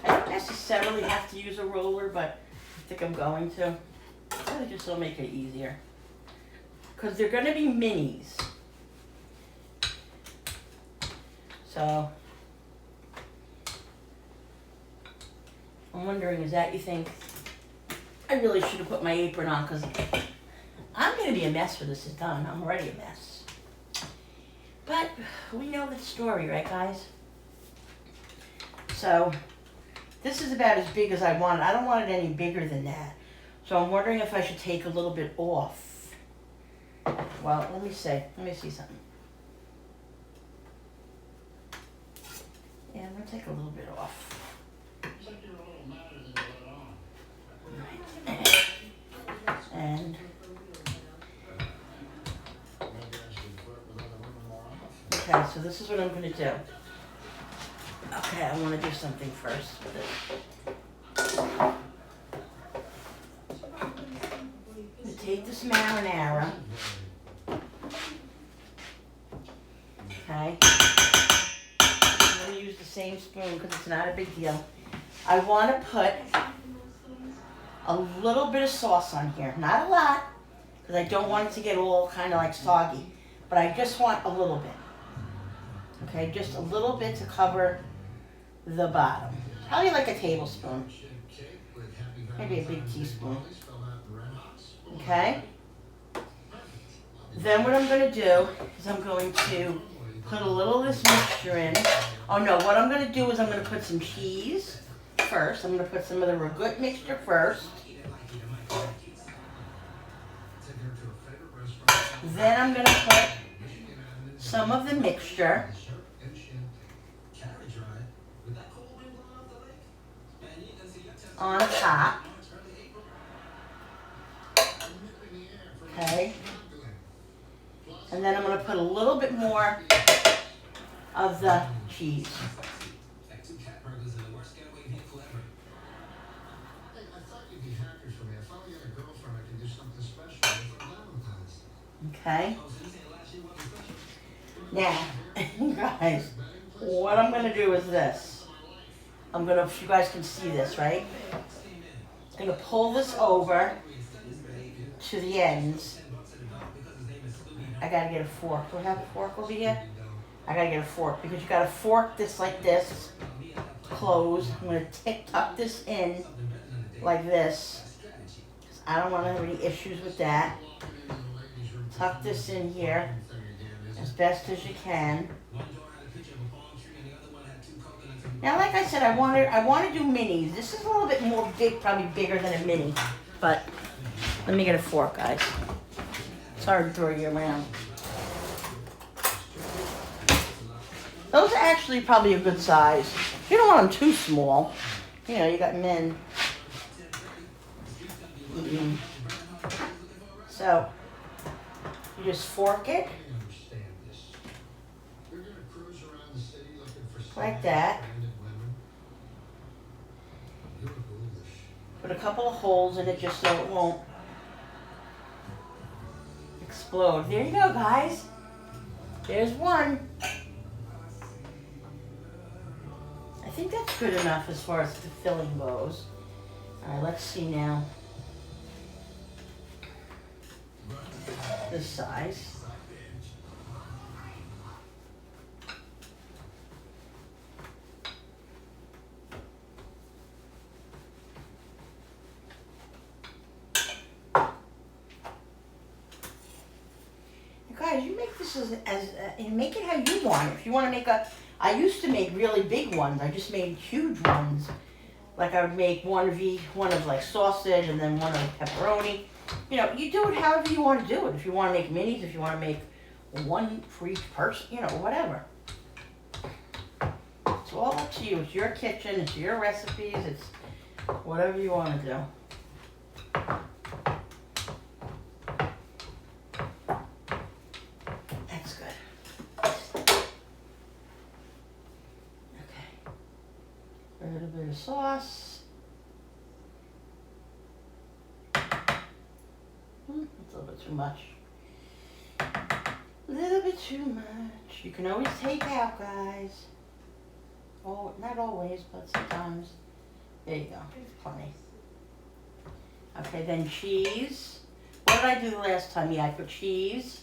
I don't necessarily have to use a roller, but I think I'm going to. Probably just will make it easier. Because they're going to be minis. So, I'm wondering, is that you think? I really should have put my apron on because I'm going to be a mess when this is done. I'm already a mess. But we know the story, right, guys? So, this is about as big as I want it. I don't want it any bigger than that. So I'm wondering if I should take a little bit off. Well, let me see. Let me see something. Yeah, I'm going to take a little bit off. Looks like you're a little madder than you let on. And, Maybe I should flirt with other women more often. okay, so this is what I'm going to do. Okay, I want to do something first with it. I'm going to take this marinara. Okay. I'm going to use the same spoon because it's not a big deal. I want to put a little bit of sauce on here. Not a lot, because I don't want it to get all kind of like soggy. But I just want a little bit. Okay, just a little bit to cover the bottom. Probably like a tablespoon. Maybe a big teaspoon. Okay? Then what I'm going to do is I'm going to put a little of this mixture in. Oh no, what I'm going to do is I'm going to put some cheese first. I'm going to put some of the ragout mixture first. Then I'm going to put some of the mixture on top. Okay. And then I'm going to put a little bit more of the cheese. Like 2 cat burglars in the worst getaway vehicle ever. Hey, I thought you'd be happy for me. I finally got a girlfriend I can do something special with for Valentine's. Okay. Oh, so you saying last year wasn't special? Now, guys, what I'm going to do is this. I'm going to, if you guys can see this, right? I'm going to pull this over to the ends. I got to get a fork. Do I have a fork over here? I got to get a fork because you got to fork this like this. Close. I'm going to tuck this in like this. I don't want to have any issues with that. Tuck this in here as best as you can. Now, like I said, I want to do minis. This is a little bit more big, probably bigger than a mini. But let me get a fork, guys. It's hard to throw you around. Those are actually probably a good size. You don't want them too small. You know, you got men eating. So, you just fork it like that. Put a couple of holes in it just so it won't explode. There you go, guys. There's one. I think that's good enough as far as the filling goes. Alright, let's see now. This size. Guys, you make this you make it how you want it. If you want to make I used to make really big ones. I just made huge ones. Like I would make one of like sausage and then one of pepperoni. You know, you do it however you want to do it. If you want to make minis, if you want to make one for each person, you know, whatever. It's all up to you. It's your kitchen. It's your recipes. It's whatever you want to do. A little bit of sauce. That's a little bit too much. A little bit too much. You can always take out, guys. Oh, not always, but sometimes. There you go. Plenty. Okay, then cheese. What did I do the last time? Yeah, I put cheese.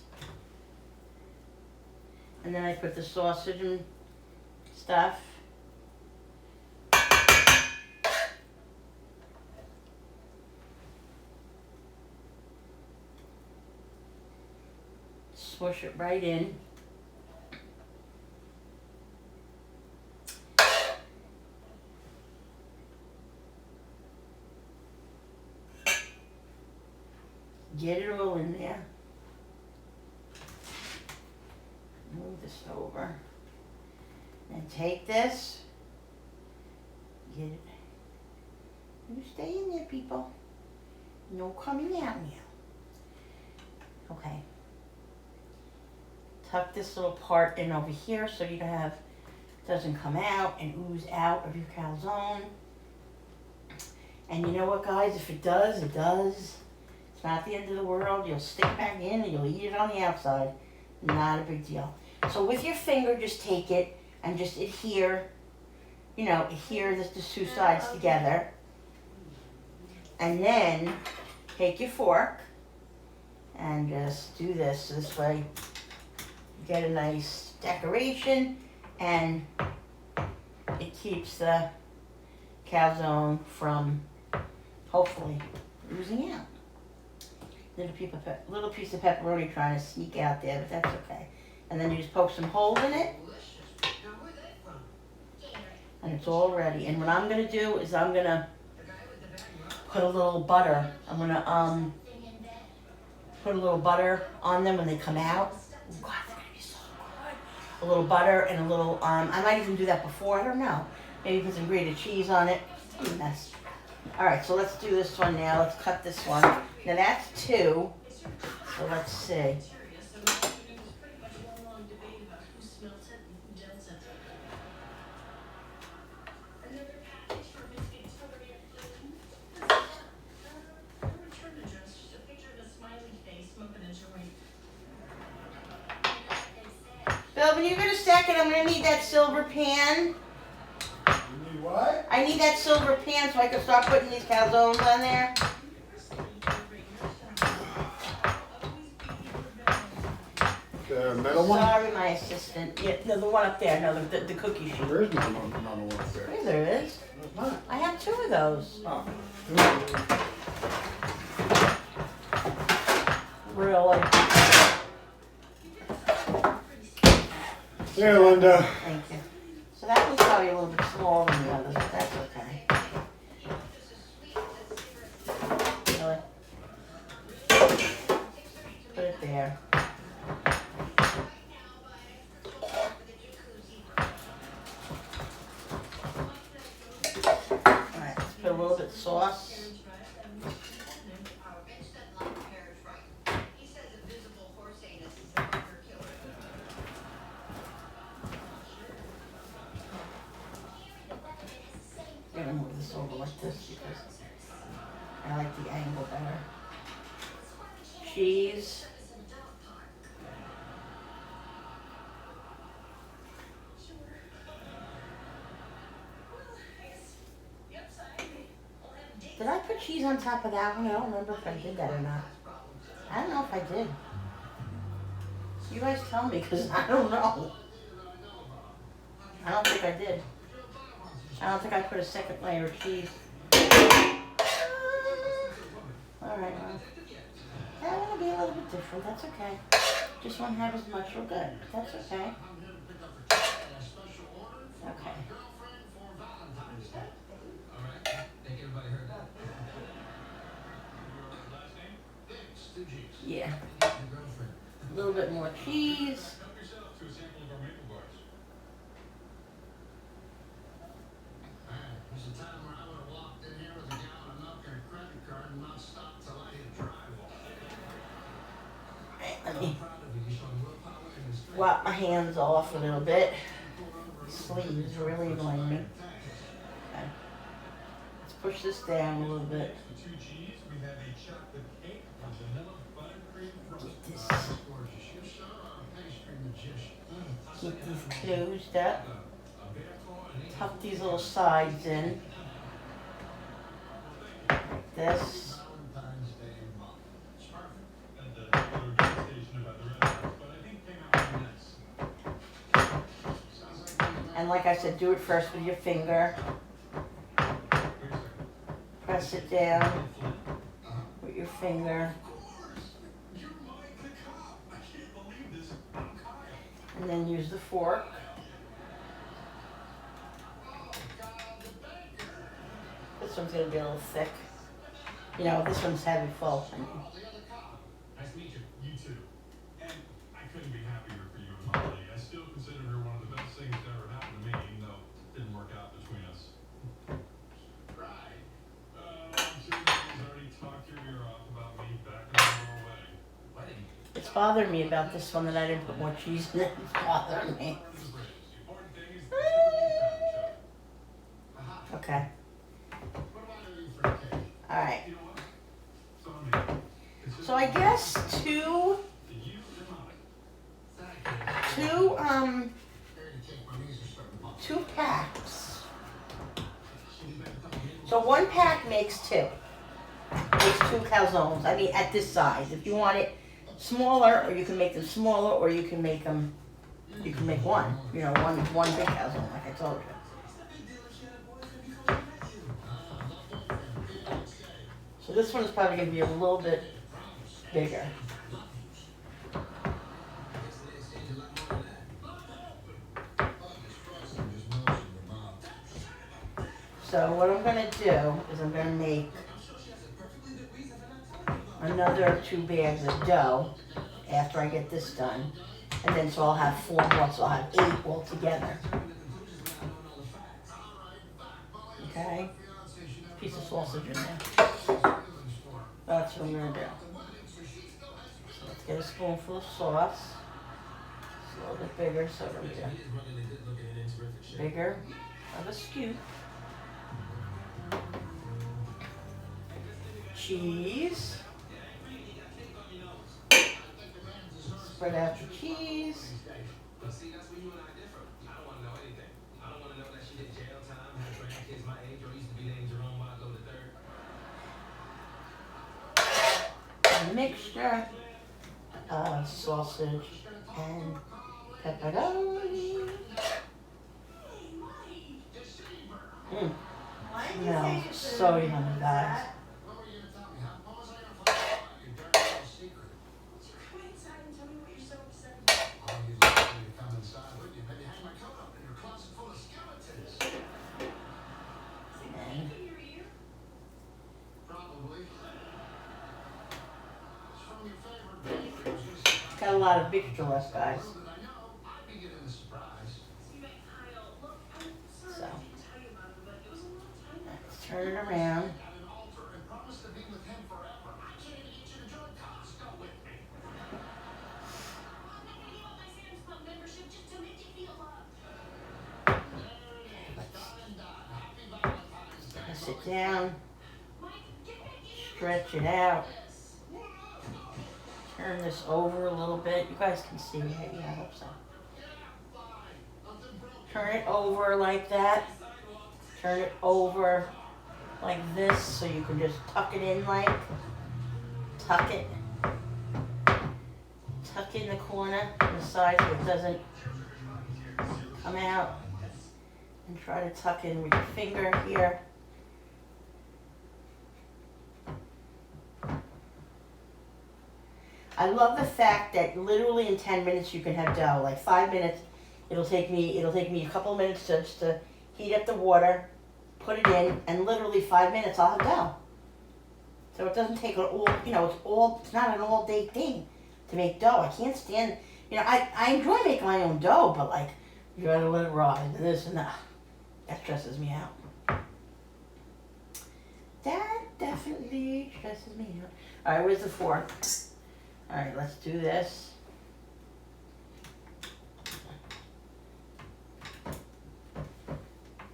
And then I put the sausage and stuff. Smush it right in. Get it all in there. Move this over. And take this. Get it. You stay in there, people. No coming out now. Okay. Tuck this little part in over here so you don't have, doesn't come out and ooze out of your calzone. And you know what, guys? If it does, it does. It's not the end of the world. You'll stick it back in and you'll eat it on the outside. Not a big deal. So with your finger, just take it and just adhere, you know, adhere the two sides together. And then take your fork and just do this way. Get a nice decoration, and it keeps the calzone from hopefully oozing out. Little piece of pepperoni trying to sneak out there, but that's okay. And then you just poke some holes in it, and it's all ready. And what I'm gonna do is I'm gonna put a little butter. I'm gonna put a little butter on them when they come out. Oh God, they're gonna be so good. A little butter and a little, I might even do that before, I don't know. Maybe put some grated cheese on it. What a mess. All right, so let's do this one now. Let's cut this one. Now that's 2. So let's see. Serious. So this afternoon was pretty much one long debate about who smells it and who doesn't. Another package for Miss Victoria Bloom. No return address, just a picture of a smiley face smoking a joint. Bill, when you're gonna stack it, I'm gonna need that silver pan. You need what? I need that silver pan so I can start putting these calzones on there. The metal one? Sorry, my assistant. Yeah, no, the one up there. No, the cookie sheet. There is another one up there. Yeah, there is. There's not. I have 2 of those. Oh. Really? Here, Linda. Thank you. So that one's probably a little bit smaller than the others, but that's okay. Really? Put it there. Alright, let's put a little bit of sauce. I'm gonna move this over like this because I like the angle better. Cheese. Did I put cheese on top of that one? I don't remember if I did that or not. I don't know if I did. You guys tell me because I don't know. I don't think I did. I don't think I put a second layer of cheese. Alright, well. That one will be a little bit different. That's okay. Just won't have as much. We're good. That's okay. Okay. Yeah. A little bit more cheese. There's a time where I would have walked in here with a gallon of milk and a credit card and not stopped till I hit drywall. Let me wipe my hands off a little bit. Sleeves are really annoying me. Okay. Let's push this down a little bit. Get this. Keep these closed up. Tuck these little sides in. Like this. And like I said, do it first with your finger. Press it down with your finger. And then use the fork. This one's going to be a little thick. You know, this one's heavy full. Nice to meet you. You too. And I couldn't be happier for you and Molly. I still consider her one of the best things that ever happened to me, even though it didn't work out between us. Right. I'm sure you've already talked your ear off about me back in our wedding. Wedding? It's bothering me about this one that I didn't put more cheese in it. It's bothering me. The important thing is that you found each other. Okay. What am I doing for the cake? Alright. You know what? So I mean, it's just So I guess two, you and I. There you take my knees are starting to pop. 2 packs. So 1 pack makes 2. Makes 2 calzones. I mean, at this size. If you want it smaller, or you can make them smaller, or you can make them, you can make one. You know, one big calzone, like I told you. So this one is probably going to be a little bit bigger. So what I'm going to do is I'm going to make another 2 bags of dough after I get this done. And then so I'll have 4 more, so I'll have 8 altogether. Okay? Piece of sausage in there. That's what I'm going to do. Get a spoonful of sauce. It's a little bit bigger, so we're gonna He is running in good looking and in terrific shape. bigger of a scoop. Cheese. Spread out the cheese. But see, that's where you and I differ. I don't want to know anything. I don't want to know that she did jail time, had grandkids my age, or used to be named Jerome Wago III. Mixture of sausage and pepperoni. Why did you say Smells it's so yummy, guys. What were you going to tell me, huh? What was I going to find out? Your dirty little secret. Come inside and tell me what you're so upset about. Oh, you'd like me to come inside, wouldn't you? Maybe hang my coat up in your closet full of skeletons. In your ear? Probably. It's from your favorite bakery. Got a lot of victuals, guys. Little did I know, I'd be getting the surprise. See, Kyle, look, I'm sorry So. I didn't tell you about it, but it was a long time ago. Let's turn it around. At an altar and promise to be with him forever. I can't even get you to join Costco with me. I'm not gonna give up my Sam's Club membership just to make you feel loved. There it is. Done and done. Happy Valentine's Day. Press it down. Mike, get back in here. Stretch it out. Yes. Turn this over a little bit. You guys can see it. Yeah, I hope so. Turn it over like that. Turn it over like this so you can just tuck it in like. Tuck it. Tuck in the corner on the side so it doesn't come out. And try to tuck in with your finger here. I love the fact that literally in 10 minutes you can have dough. Like 5 minutes, it'll take me a couple of minutes just to heat up the water, put it in, and literally 5 minutes I'll have dough. So it doesn't take an it's not an all day thing to make dough. I can't stand, I enjoy making my own dough, but like, you gotta let it ride and this and that. That stresses me out. That definitely stresses me out. Alright, where's the fork? Alright, let's do this.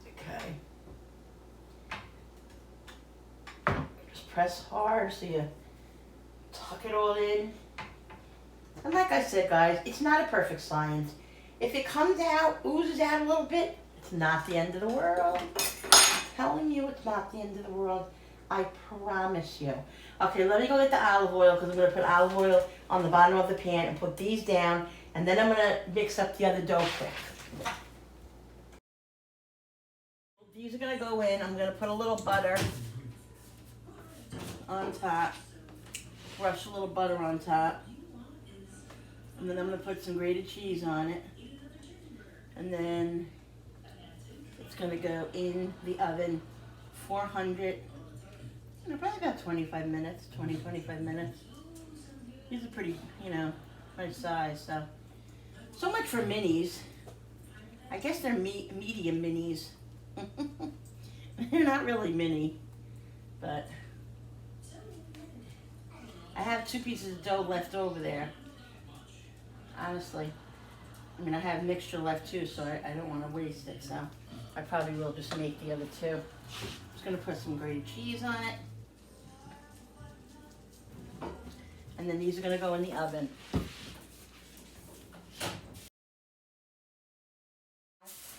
Okay. Just press hard so you tuck it all in. And like I said, guys, it's not a perfect science. If it comes out, oozes out a little bit, it's not the end of the world. I'm telling you, it's not the end of the world. I promise you. Okay, let me go get the olive oil because I'm going to put olive oil on the bottom of the pan and put these down. And then I'm going to mix up the other dough quick. These are going to go in. I'm going to put a little butter on top. Brush a little butter on top. And then I'm going to put some grated cheese on it. And then it's going to go in the oven, 400. Probably about 25 minutes, 25 minutes. These are pretty, nice size, so much for minis. I guess they're medium minis. They're not really mini, but I have 2 pieces of dough left over there. Honestly, I have mixture left too, so I don't want to waste it, so I probably will just make the other 2. I'm just going to put some grated cheese on it. And then these are going to go in the oven.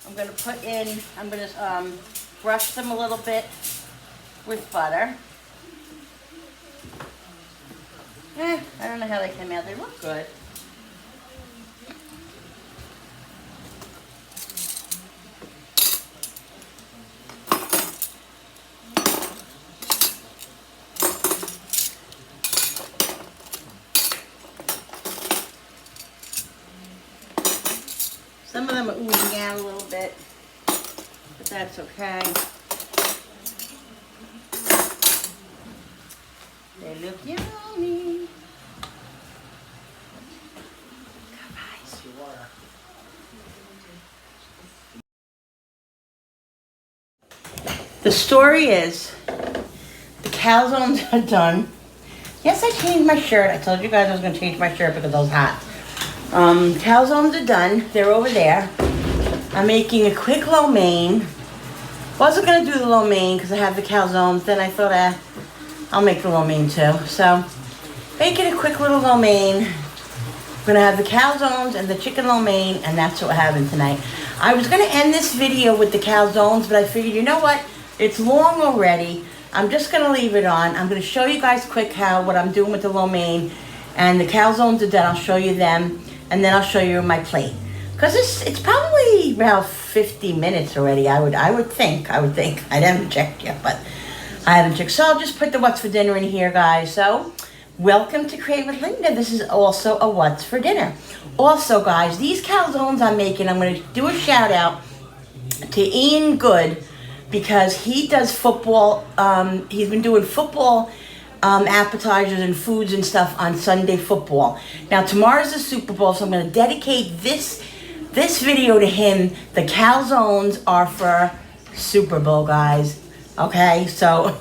I'm going to brush them a little bit with butter. I don't know how they came out. They look good. Some of them are oozing out a little bit, but that's okay. They look yummy. Guys. The story is, the calzones are done. Yes, I changed my shirt. I told you guys I was going to change my shirt because I was hot. Calzones are done. They're over there. I'm making a quick lo mein. Wasn't going to do the lo mein because I have the calzones. Then I thought, I'll make the lo mein too. So, making a quick little lo mein. I'm going to have the calzones and the chicken lo mein, and that's what we're having tonight. I was going to end this video with the calzones, but I figured, you know what? It's long already. I'm just going to leave it on. I'm going to show you guys quick what I'm doing with the lo mein. And the calzones are done. I'll show you them. And then I'll show you my plate. Because it's probably about 50 minutes already, I would think. I haven't checked yet, but I haven't checked. So I'll just put the what's for dinner in here, guys. So, welcome to Crave with Linda. This is also a what's for dinner. Also, guys, these calzones I'm making, I'm going to do a shout out to Ian Good. Because he does football, he's been doing football appetizers and foods and stuff on Sunday football. Now tomorrow's the Super Bowl, so I'm going to dedicate this video to him. The calzones are for Super Bowl, guys. Okay, so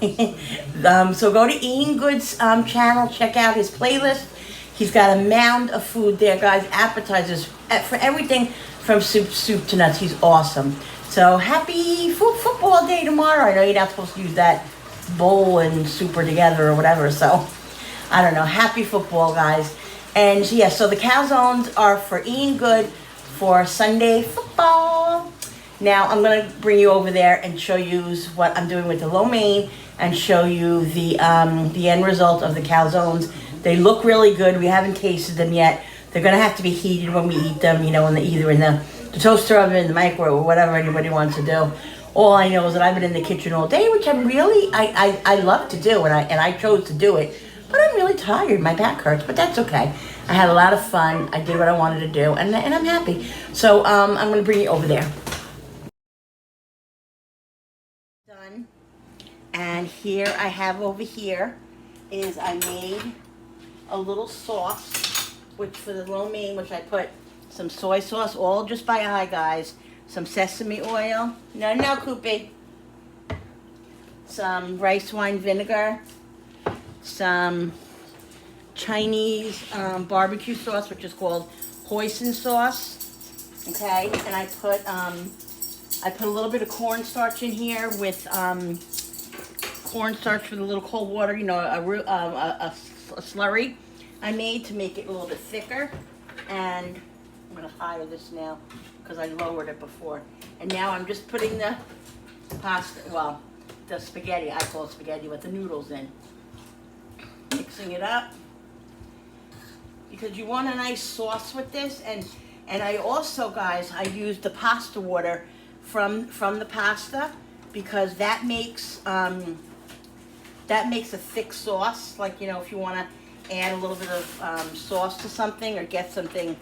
so go to Ian Good's channel, check out his playlist. He's got a mound of food there, guys. Appetizers for everything from soup to nuts. He's awesome. So happy football day tomorrow. I know you're not supposed to use that bowl and super together or whatever. So I don't know. Happy football, guys. And yeah, so the calzones are for Ian Good for Sunday football. Now I'm going to bring you over there and show you what I'm doing with the lo mein and show you the end result of the calzones. They look really good. We haven't tasted them yet. They're going to have to be heated when we eat them, you know, either in the toaster oven, the microwave, or whatever anybody wants to do. All I know is that I've been in the kitchen all day, which I'm really, I love to do, and I chose to do it. But I'm really tired. My back hurts, but that's okay. I had a lot of fun. I did what I wanted to do, and I'm happy. So I'm going to bring you over there. Done. And here I have over here is I made a little sauce, which for the lo mein, which I put some soy sauce, all just by eye, guys. Some sesame oil. No, Koopy. Some rice wine vinegar. Some Chinese barbecue sauce, which is called hoisin sauce. Okay, and I put a little bit of cornstarch in here with cornstarch with a little cold water. You know, a slurry I made to make it a little bit thicker. And I'm going to higher this now because I lowered it before. And now I'm just putting the pasta, well, the spaghetti, I call it spaghetti, with the noodles in. Mixing it up. Because you want a nice sauce with this. And I also, guys, I used the pasta water from the pasta because that makes a thick sauce. Like, you know, if you want to add a little bit of sauce to something or get something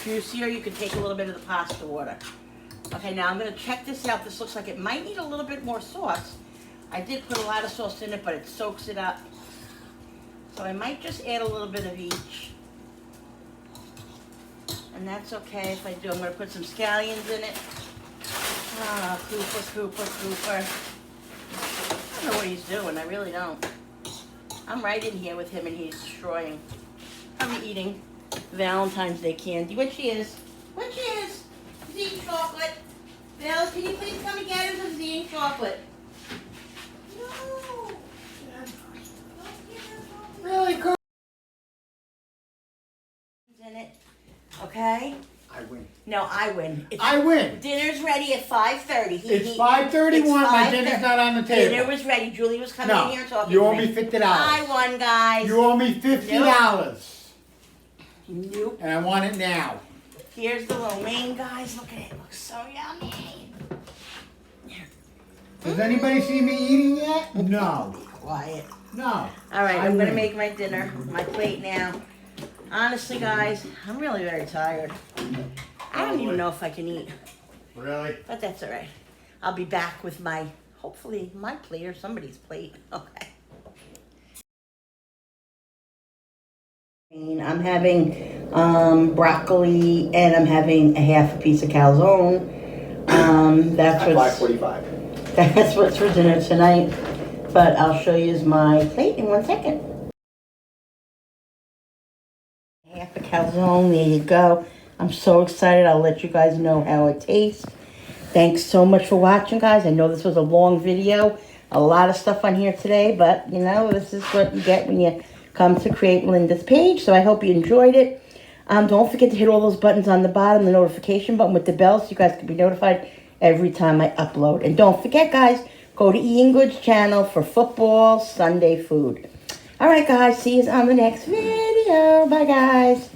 juicier, you can take a little bit of the pasta water. Okay, now I'm going to check this out. This looks like it might need a little bit more sauce. I did put a lot of sauce in it, but it soaks it up. So I might just add a little bit of each. And that's okay if I do. I'm going to put some scallions in it. Ah, Cooper. I don't know what he's doing. I really don't. I'm right in here with him and he's destroying. I'm eating Valentine's Day candy. Which he is. He's eating chocolate. Val, can you please come and get him because he's eating chocolate? No. Really, Carl? In it. Okay? I win. No, I win. I win. Dinner's ready at 5:30. It's 5:31. My dinner's not on the table. Dinner was ready. Julie was coming in here talking you to owe me. me $50. I won, guys. You owe me $50. Nope. And I want it now. Here's the lo mein, guys. Look at it. It looks so yummy. Has anybody seen me eating yet? No. Quiet. No. All right, I'm win. going to make my dinner, my plate now. Honestly, guys, I'm really very tired. I don't even know if I can eat, Really? but that's all right. I'll be back with hopefully my plate or somebody's plate. Okay. I'm having broccoli and I'm having a half a piece of calzone. That's At what's 5:45. That's what's for dinner tonight. But I'll show you my plate in 1 second. Half a calzone, there you go. I'm so excited. I'll let you guys know how it tastes. Thanks so much for watching, guys. I know this was a long video. A lot of stuff on here today, but, you know, this is what you get when you come to Create Linda's page. So I hope you enjoyed it. Don't forget to hit all those buttons on the bottom, the notification button with the bell, so you guys can be notified every time I upload. And don't forget, guys, go to Ian Good's channel for football Sunday food. All right, guys. See you on the next video. Bye, guys.